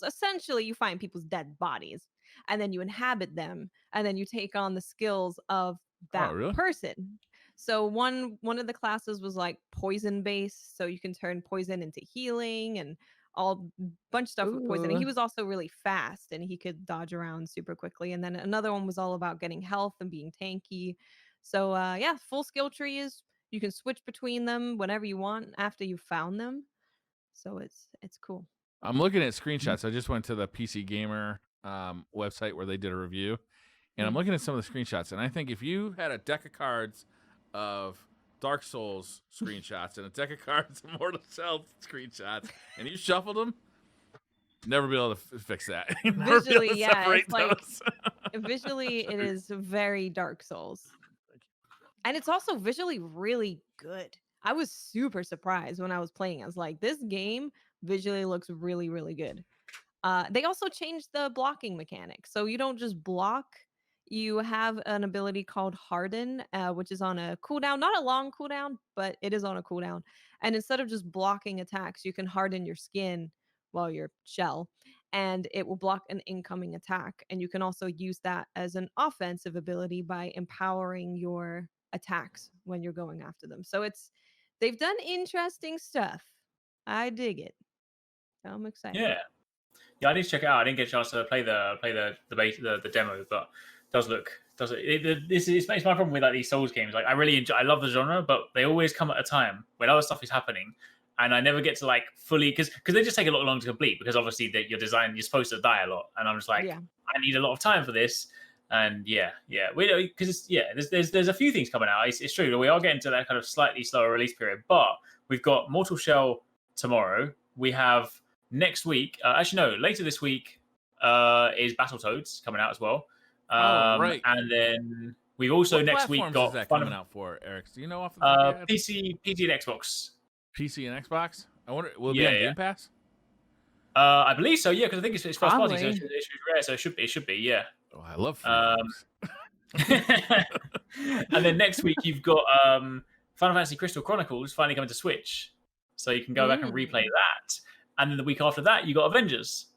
essentially you find people's dead bodies, and then you inhabit them, and then you take on the skills of that really? person. So one of the classes was like poison based, so you can turn poison into healing and all bunch of stuff with poison. And he Ooh. was also really fast and he could dodge around super quickly. And then another one was all about getting health and being tanky. So yeah, full skill trees. You can switch between them whenever you want after you found them. So it's cool. I'm looking at screenshots. I just went to the PC Gamer website where they did a review, and I'm looking at some of the screenshots. And I think if you had a deck of cards of Dark Souls screenshots and a deck of cards of Mortal Shell screenshots, and you shuffled them, never be able to fix that. You'd never be able Visually, to yeah, separate it's like those. visually it is very Dark Souls. And it's also visually really good. I was super surprised when I was playing. I was like, this game visually looks really, really good. They also changed the blocking mechanic. So you don't just block, you have an ability called Harden, which is on a cooldown, not a long cooldown, but it is on a cooldown. And instead of just blocking attacks, you can harden your skin while you're shell, and it will block an incoming attack. And you can also use that as an offensive ability by empowering your attacks when you're going after them. So they've done interesting stuff. I dig it. So I'm excited. Yeah. Yeah, I need to check it out. I didn't get a chance to play the demo, but it's my problem with like these Souls games. Like I love the genre, but they always come at a time when other stuff is happening, and I never get to like fully because they just take a lot longer to complete because obviously that you're supposed to die a lot, and I'm just like I need a lot of time for this, and because there's a few things coming out. It's true that we are getting to that kind of slightly slower release period, but we've got Mortal Shell tomorrow. We have next week, later this week is Battletoads coming out as well. Right. And then we've also what next week got is that coming out for, Eric? Do you know off the top of your head? PC and Xbox. PC and Xbox. I wonder, will it be on Game Pass? I believe so. Yeah, because I think it's first party, so Probably. it should be rare. So it should be. Yeah. Oh, I love free And then next week you've got Final Fantasy Crystal Chronicles finally coming to Switch, so you can go back and replay that. And then the week after that, you got Avengers.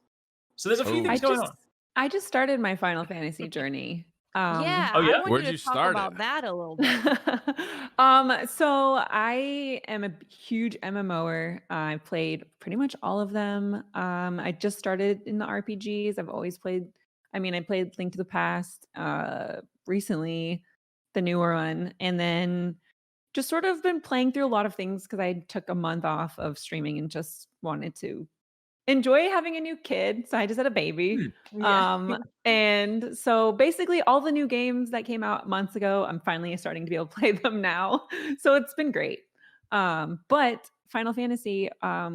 So there's a few things going on. I just started my Final Fantasy journey. Yeah. Oh, yeah? I wanted Where'd to you talk start about it? that a little bit. So I am a huge MMOer. I played pretty much all of them. I just started in the RPGs. I've always played. I played Link to the Past recently, the newer one, and then just sort of been playing through a lot of things because I took a month off of streaming and just wanted to enjoy having a new kid. So I just had a baby. And so basically all the new games that came out months ago, I'm finally starting to be able to play them now. So it's been great. But Final Fantasy, I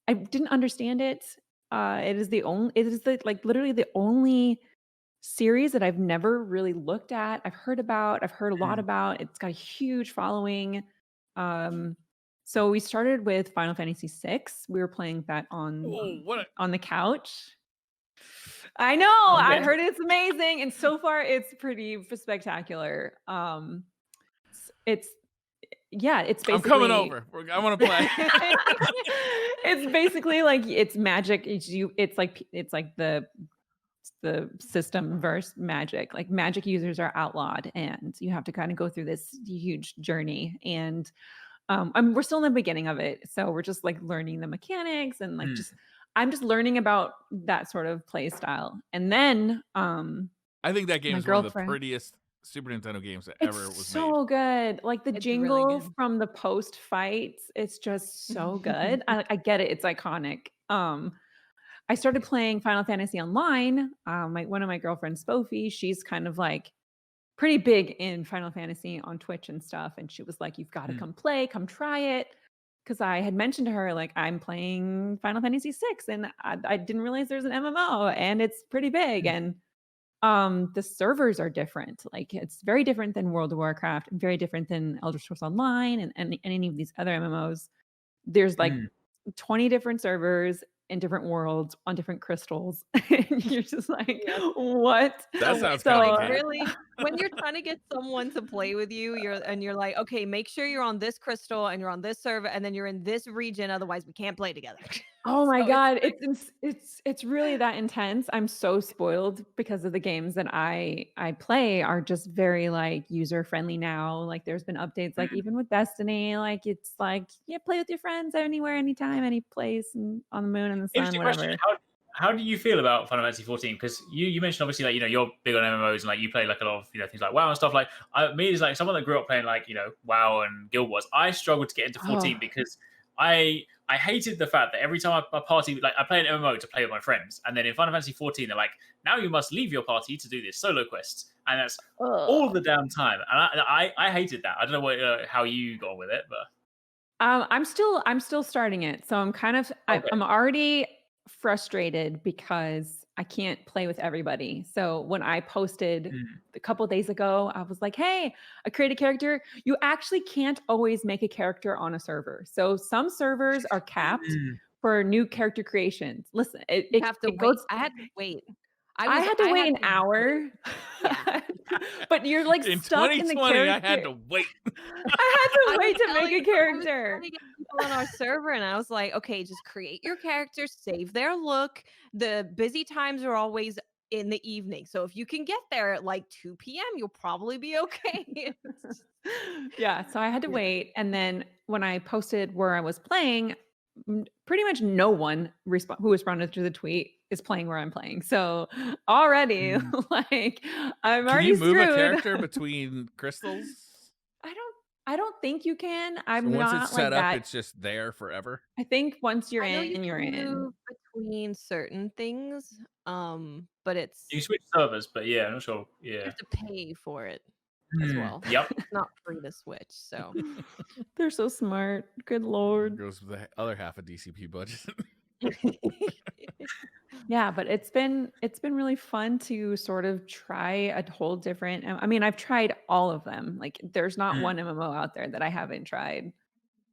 didn't understand it. It is literally the only series that I've never really looked at. I've heard a lot about. It's got a huge following. So we started with Final Fantasy VI. We were playing that on the couch. I know. Okay. I heard it's amazing, and so far it's pretty spectacular. It's basically. I'm coming over. I want to play. It's basically like it's magic. It's like the system versus magic. Like magic users are outlawed, and you have to kind of go through this huge journey. And we're still in the beginning of it, so we're just like learning the mechanics and like I'm just learning about that sort of play style. And then I think that game is one of the prettiest Super Nintendo games that ever was so made. good. Like the It's jingle really good. from the post fights, it's just so good. I get it. It's iconic. I started playing Final Fantasy Online. One of my girlfriends, Spofi, she's kind of like pretty big in Final Fantasy on Twitch and stuff. And she was like, you've got to come try it. Because I had mentioned to her, like, I'm playing Final Fantasy VI, and I didn't realize there's an MMO, and it's pretty big. And the servers are different. Like, it's very different than World of Warcraft, and very different than Elder Scrolls Online and any of these other MMOs. There's like 20 different servers in different worlds on different crystals. And you're just like, what? That sounds So, kind of Like really, when you're trying to get someone to play with you, you're like, okay, make sure you're on this crystal and you're on this server and then you're in this region, otherwise we can't play together. oh my So God, it's really that intense. I'm so spoiled because of the games that I play are just very like user friendly now. Like there's been updates, like even with Destiny, like it's like play with your friends anywhere, anytime, any place, and on the moon and the sun, Interesting whatever. question. How do you feel about Final Fantasy 14? Because you mentioned obviously like you're big on MMOs and like you play like a lot of things like WoW and stuff. Like me as like someone that grew up playing like WoW and Guild Wars, I struggled to get into 14 because I hated the fact that every time I party, like I play an MMO to play with my friends, and then in Final Fantasy 14 they're like, now you must leave your party to do this solo quest, and that's all the damn time, and I hated that. I don't know how you got on with it, but I'm still starting it, so I'm kind of I'm already frustrated because I can't play with everybody. So when I posted a couple days ago, I was like, hey, I created a character. You actually can't always make a character on a server. So some servers are capped for new character creations. Listen, You have to it wait. goes. I had to wait. I had to wait an hour. Yeah. But you're like In stuck in the 2020, character. I had to wait. I had to wait to make a I was character. trying to get people on our server, and I was like, okay, just create your character, save their look. The busy times are always in the evening. So if you can get there at like 2 p.m., you'll probably be okay. Yeah, so I had to wait. And then when I posted where I was playing, pretty much no one who responded to the tweet is playing where I'm playing. So already, like, I'm Can already you move screwed. a character between crystals? I don't think you can. So I'm once not it's set like up, that. it's just there forever. I think once you're I know in, you you're can in. move between certain things, but it's You can switch servers, but yeah, I'm not sure. you Yeah. have to pay for it as well. Yep. It's not free to switch. So They're so smart. Good There lord. goes the other half of DCP budget. Yeah, but it's been really fun to sort of try a whole different. I mean, I've tried all of them. Like, there's not one MMO out there that I haven't tried.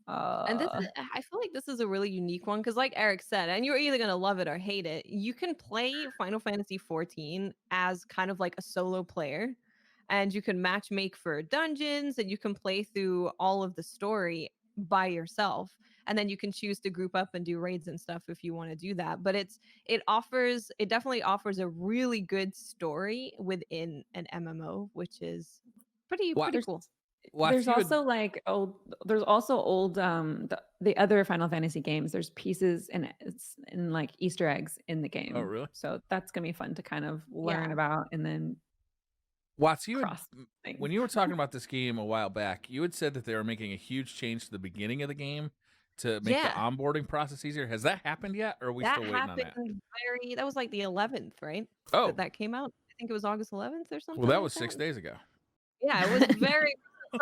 and this is, I feel like this is a really unique one because, like Eric said, and you're either gonna love it or hate it. You can play Final Fantasy 14 as kind of like a solo player, and you can match make for dungeons, and you can play through all of the story by yourself, and then you can choose to group up and do raids and stuff if you want to do that. But it definitely offers a really good story within an MMO, which is pretty cool. There's also there's also old the other Final Fantasy games. There's pieces and it's in like Easter eggs in the game. Oh, really? So that's gonna be fun to kind of learn Yeah. about and then Watts, you had, cross things. when you were talking about this game a while back, you had said that they were making a huge change to the beginning of the game to make the Yeah. onboarding process easier. Has that happened yet, or are we That still waiting on that? happened that was like the 11th, right? Oh, That came out. I think it was August 11th or something. well, that like was 6 days ago. Yeah, it was very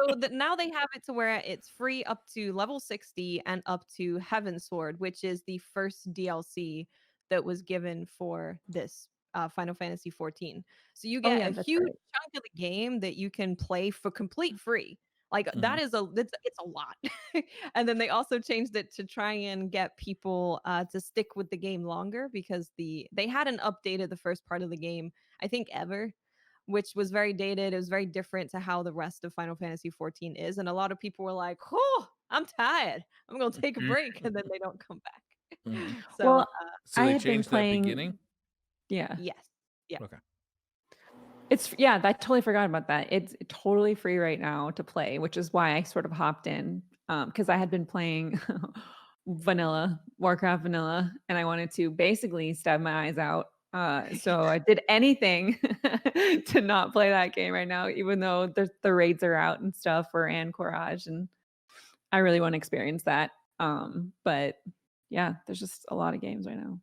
so that now they have it to where it's free up to level 60 and up to Heaven's Sword, which is the first DLC that was given for this Final Fantasy 14. So you get yeah, a that's huge right. chunk of the game that you can play for complete free. Like that is it's a lot. And then they also changed it to try and get people to stick with the game longer because they hadn't updated the first part of the game, I think ever, which was very dated. It was very different to how the rest of Final Fantasy 14 is. And a lot of people were like, oh, I'm tired. I'm going to take a break. And then they don't come back. So, Well, So I they had been changed that playing beginning? Yeah. yes. Yeah. Okay. I totally forgot about that. It's totally free right now to play, which is why I sort of hopped in. Because I had been playing Warcraft vanilla, and I wanted to basically stab my eyes out. So I did anything to not play that game right now, even though the raids are out and stuff for Anchorage, and I really want to experience that. But yeah, there's just a lot of games right now.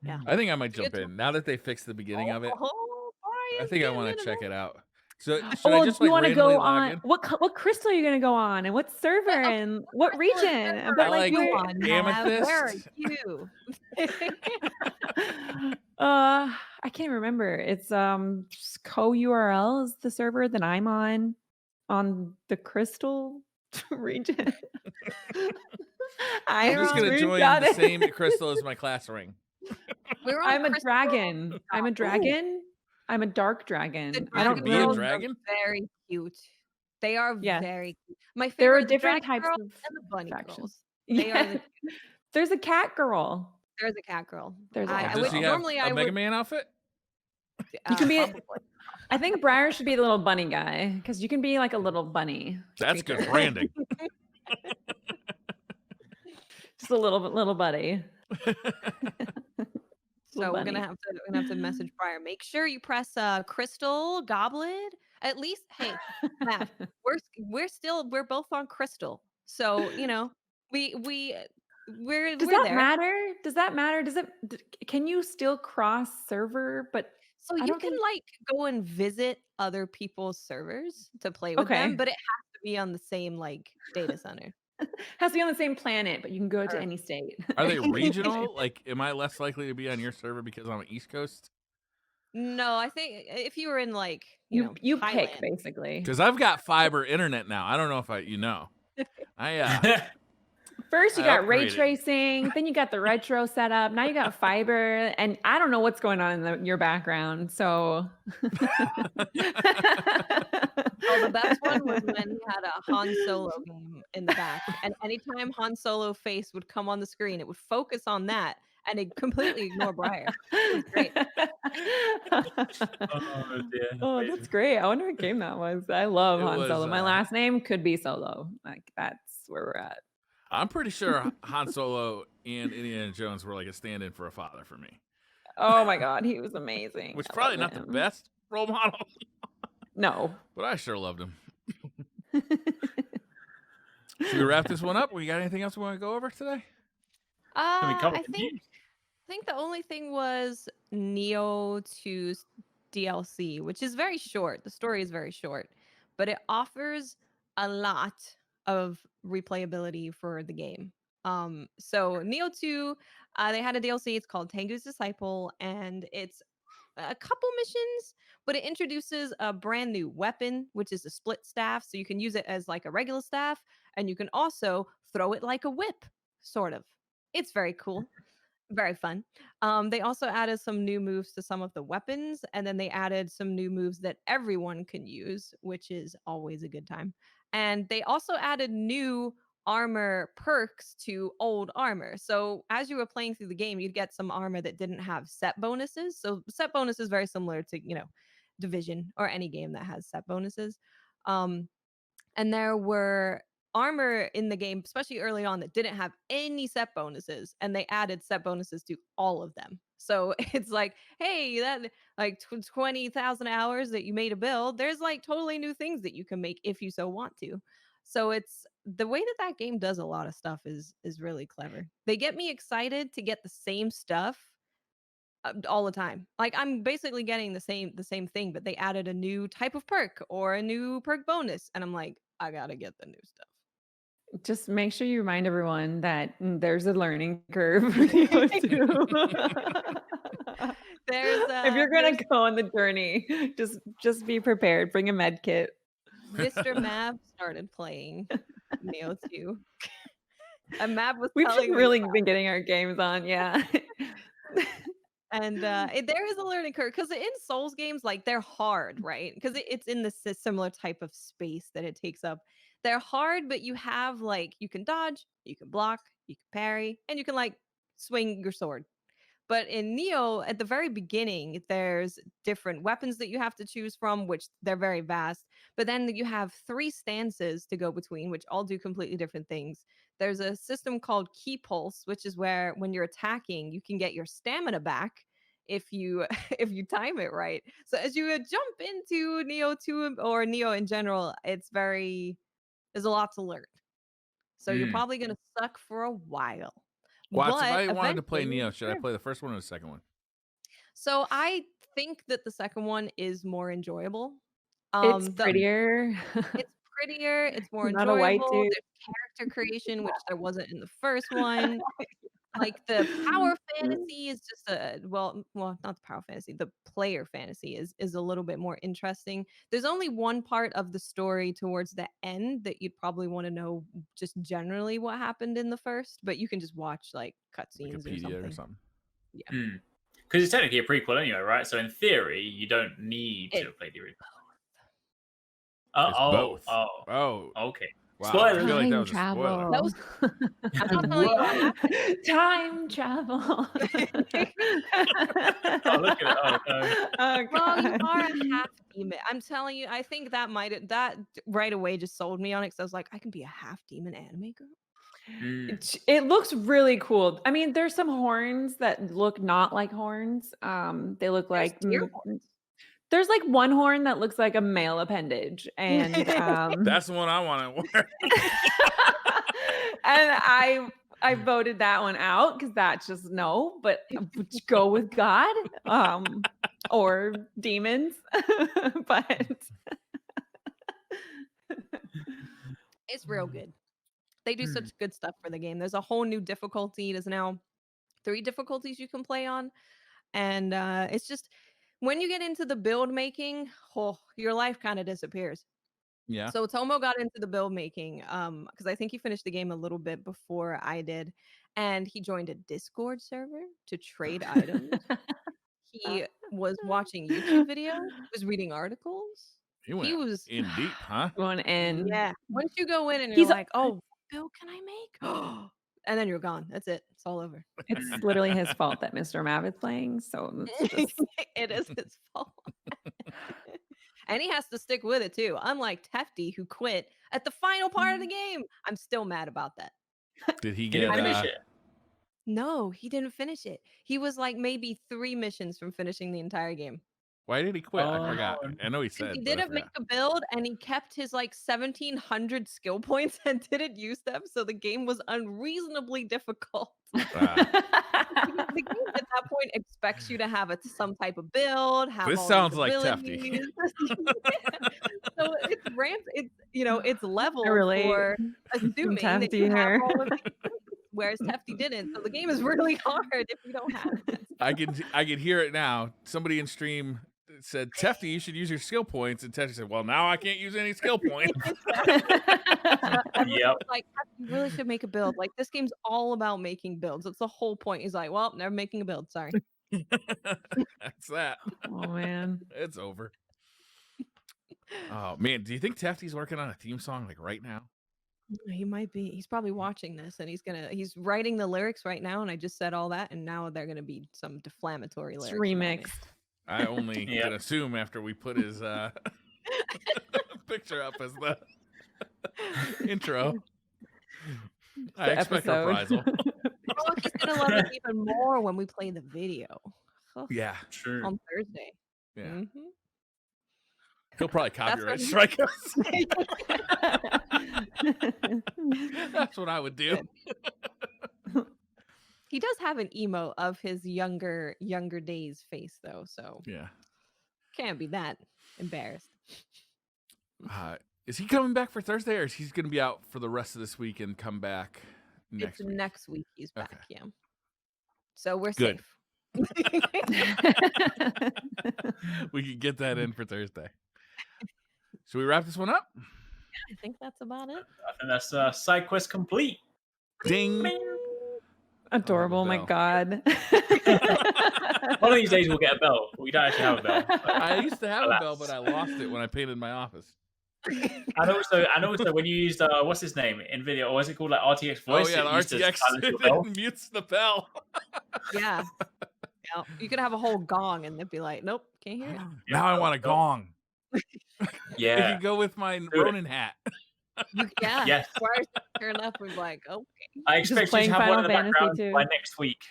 Yeah. I think I might Good jump in now that they fixed the beginning of it. Oh, I Brian's think I getting want in to it check all. it out. So should Oh, I just do you like want to randomly go log on? in? What crystal are you going to go on, and what server, okay, and what crystal region? server But I like, like where? on, Mav? Where are Amethyst. you? I can't remember. It's just co-URL is the server that I'm on the crystal region. I'm just gonna join the same crystal as my class ring. We're on I'm a crystal. dragon. I'm a dragon. I'm a dark dragon. The I don't can be a know. dragon? Very cute. They are Yes. very cute. My There are favorite, the different dragon types girl of and the bunny factions. girls. They are Yeah. There's a cat girl. There's a cat girl. There's a I cat Does would she girl. have normally a I Mega would Man outfit? You can be. probably. I think Briar should be the little bunny guy because you can be like a little bunny. That's good creature. branding. Just a little buddy. So we're gonna have to message Briar. Make sure you press crystal goblet. At least, hey, Matt, we're both on crystal. So you know, we're Does we're that there. matter? Does that matter? Can you still cross server? But So I you don't can think. like go and visit other people's servers to play with them, Okay. but it has to be on the same like data center. Has to be on the same planet, but you can go to Earth. any state. Are they regional? Like, am I less likely to be on your server because I'm on East Coast? No, I think if you were in like You pick Thailand. basically. Because I've got fiber internet now. I don't know if I First, you I got ray upgraded. tracing, then you got the retro setup. Now you got fiber, and I don't know what's going on in your background. So, Oh, the best one was when he had a Han Solo game in the back, and anytime Han Solo face would come on the screen, it would focus on that, and it completely ignore Briar. It was great. Oh dear. Oh, that's great. I wonder what game that was. I love It Han was, Solo. My last name could be Solo. Like that's where we're at. I'm pretty sure Han Solo and Indiana Jones were like a stand-in for a father for me. Oh my God, he was amazing. Which I probably love not the him. best role model, No. but I sure loved him. Should we wrap this one up? We got anything else we want to go over today? cover I the think the only thing was Neo 2's DLC, which is very short. The story is very short, but it offers a lot of replayability for the game. So Neo 2, they had a DLC. It's called Tengu's Disciple, and it's a couple missions, but it introduces a brand new weapon, which is a split staff. So you can use it as like a regular staff, and you can also throw it like a whip, sort of. It's very cool. Very fun. They also added some new moves to some of the weapons, and then they added some new moves that everyone can use, which is always a good time. And they also added new armor perks to old armor. So as you were playing through the game, you'd get some armor that didn't have set bonuses. So set bonus is very similar to, Division or any game that has set bonuses. And there were armor in the game, especially early on, that didn't have any set bonuses, and they added set bonuses to all of them. So it's like, hey, that like 20,000 hours that you made a build, there's like totally new things that you can make if you so want to. So it's the way that game does a lot of stuff is really clever. They get me excited to get the same stuff all the time. Like I'm basically getting the same thing, but they added a new type of perk or a new perk bonus, and I'm like, I gotta get the new stuff. Just make sure you remind everyone that there's a learning curve for Neo 2. If you're gonna go on the journey, just be prepared. Bring a med kit. Mr. Mav started playing Neo 2. And Mav was We've telling me really been getting our games on, yeah. and there is a learning curve because in Souls games, like they're hard, right? Because it's in this similar type of space that it takes up. They're hard, but you have like you can dodge, you can block, you can parry, and you can like swing your sword. But in Neo, at the very beginning, there's different weapons that you have to choose from, which they're very vast. But then you have 3 stances to go between, which all do completely different things. There's a system called Key Pulse, which is where when you're attacking, you can get your stamina back if you if you time it right. So as you jump into Neo 2 or Neo in general, there's a lot to learn. So you're probably gonna suck for a while. Watts, if But I wanted to play eventually- Neo, should I play the first one or the second one? So I think that the second one is more enjoyable. It's prettier. It's prettier. It's more Not a white enjoyable. dude. There's character creation, which there wasn't in the first one. Like the power fantasy is just well, not the power fantasy. The player fantasy is a little bit more interesting. There's only one part of the story towards the end that you'd probably want to know just generally what happened in the first, but you can just watch like cutscenes Wikipedia or or something. something. Yeah. Because it's technically a prequel anyway, right? So in theory, you don't need to play the original. It's both. Oh, okay. Wow. Spoilers. I feel like that was a Time spoiler. travel. Time travel. Oh, look at it. Oh, no. Oh, Well, you God. are a half demon. I'm telling you, I think that right away just sold me on it because I was like, I can be a half demon anime girl. It looks really cool. I mean, there's some horns that look not like horns. They look like deer horns. there's like one horn that looks like a male appendage, and That's the one I want to wear. and I voted that one out because that's just no. But go with God, or demons, but It's real good. They do such good stuff for the game. There's a whole new difficulty. There's now 3 difficulties you can play on. And it's just when you get into the build making, your life kind of disappears. Yeah. So Tomo got into the build making because I think he finished the game a little bit before I did. And he joined a Discord server to trade items. He was watching YouTube videos. He was reading articles. He was in deep, huh? Going in. Yeah. Once you go in and you're He's like, oh, what build can I make? And then you're gone. That's it. It's all over. It's literally his fault that Mr. Mav is playing. So it's just... it is his fault. And he has to stick with it too. Unlike Tefty, who quit at the final part of the game. I'm still mad about that. Did he Did he get finish it? No, he didn't finish it. He was like maybe 3 missions from finishing the entire game. Why did he quit? I forgot. I know he said. He but I didn't make forgot. a build and he kept his like 1,700 skill points and didn't use them. So the game was unreasonably difficult. The game at that point expects you to have some type of build. Have This all sounds these like abilities. So it's ramped. It's it's level relate. for assuming that Tefty you have here. all of these, whereas Tefty didn't. So the game is really hard if you don't have it. I can hear it now. Somebody in stream said, Tefty, you should use your skill points. And Tefty said, well, now I can't use any skill points. Yep. Like, you really should make a build. Like, this game's all about making builds. That's the whole point. He's like, well, never making a build. Sorry. That's that. Oh man. It's over. Oh man, do you think Tefty's working on a theme song like right now? He might be. He's probably watching this and he's writing the lyrics right now. And I just said all that. And now they're going to be some deflammatory It's lyrics. about me. remixed. I only can assume after we put his picture up as the intro. I expect episode. reprisal. Oh, he's going to love it even more when we play the video. Yeah, True. On Thursday. yeah. Mhm. He'll probably That's copyright what he- strike us. That's what I would do. He does have an emo of his younger days face though, so Yeah. can't be that embarrassed. Is he coming back for Thursday, or is he going to be out for the rest of this week and come back next It's week? next week he's back, Okay. yeah. So we're Good. safe. We can get that in for Thursday. Should we wrap this one up? I think that's about it. I think that's side quest complete. Ding. Adorable. My bell. God. One of these days we'll get a bell. We don't actually have a bell. I used to have a Alas. bell, but I lost it when I painted my office. And also when you used what's his name in video, or is it called like RTX voice? Oh yeah, it used the to RTX silence your bell. it mutes the bell. Yeah. Yeah. You could have a whole gong and they'd be like, nope, can't hear it. Now I want a gong. It Yeah. could go with my it. Ronin hat. Yeah. Yes. Wires turn up and be like, okay. I expect you playing to have one in the Final Fantasy background too. by next week.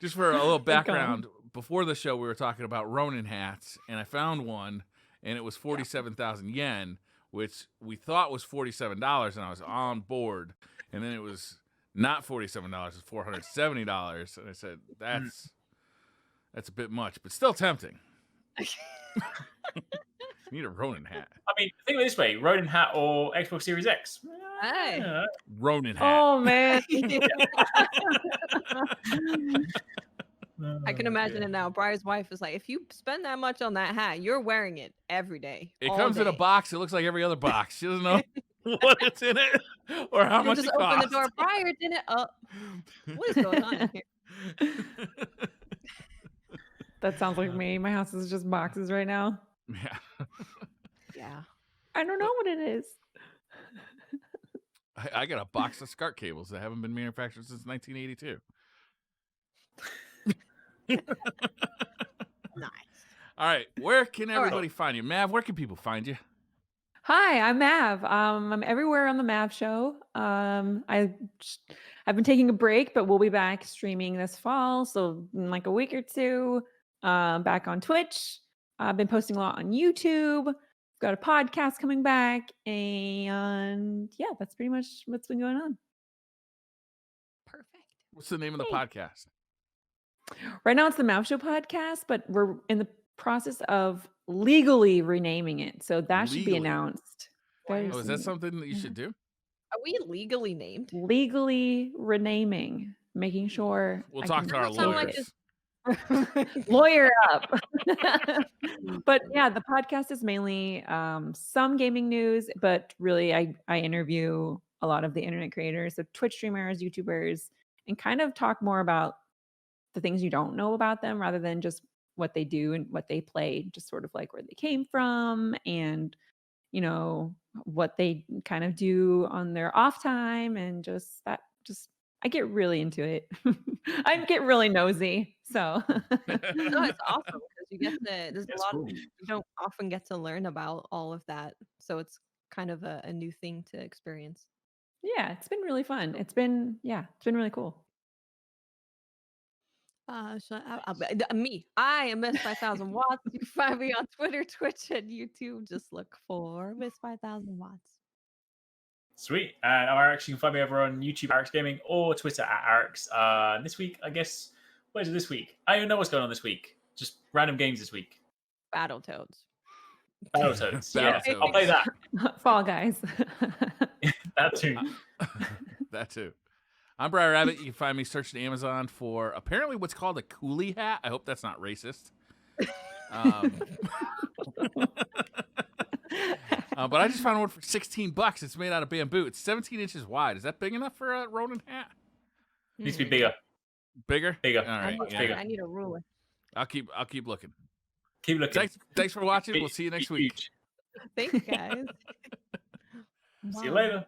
Just for a little gong. background, before the show we were talking about Ronin hats, and I found one, and it was 47,000 yen, which we thought was $47, and I was on board. And then it was not $47, it was $470, and I said that's a bit much, but still tempting. You need a Ronin hat. I mean, think of it this way: Ronin hat or Xbox Series X. Hey. Yeah. Ronin hat. Oh man. I can imagine it now. Briar's wife is like, if you spend that much on that hat, you're wearing it every day. It all comes in a day. box. It looks like every other box. She doesn't know what it's in it or how You much just it open costs. the door. Briar didn't. What is going on in here? That sounds like me. My house is just boxes right now. Yeah. Yeah. I don't know what it is. I got a box of SCART cables that haven't been manufactured since 1982. Nice. All right. Where can All right. everybody find you? Mav, where can people find you? Hi, I'm Mav. I'm everywhere on the MavShow. I've been taking a break, but we'll be back streaming this fall. So in like a week or two, back on Twitch. I've been posting a lot on YouTube. Got a podcast coming back, and yeah, that's pretty much what's been going on. Perfect. What's the name of the Hey. podcast? Right now, it's the MavShow podcast, but we're in the process of legally renaming it, so that should be Legally? announced. very Oh, is that soon. something that you Yeah. should do? Are we legally named? Legally renaming, making sure We'll I talk can to our Doesn't sound like lawyers. lawyer up. But yeah, the podcast is mainly some gaming news, but really I interview a lot of the internet creators, so Twitch streamers, YouTubers, and kind of talk more about the things you don't know about them rather than just what they do and what they play, just sort of like where they came from and what they kind of do on their off time and just I get really into it. I get really nosy. So No, it's awesome because you get to. There's a That's lot cool. you don't often get to learn about all of that, so it's kind of a new thing to experience. yeah, it's been really fun. It's been really cool. I am Miss 5000 Watts. You can find me on Twitter, Twitch, and YouTube. Just look for Miss 5000 Watts. Sweet. And I'm Arix. You can find me over on YouTube, Arix Gaming, or Twitter at Arix. This week, I guess, what is it this week? I don't even know what's going on this week. Just random games this week. Battletoads. Battletoads. Yeah, Battletoads. I'll play that. Fall Guys. That too. That too. I'm Briar Rabbit. You can find me searching Amazon for apparently what's called a coolie hat. I hope that's not racist. But I just found one for $16. It's made out of bamboo. It's 17 inches wide. Is that big enough for a Ronin hat? Needs to be bigger. Bigger? Bigger. All right. bigger. I need a ruler. I'll keep looking. Keep looking. Thanks for watching. We'll see you next week. Thanks, guys. See you later.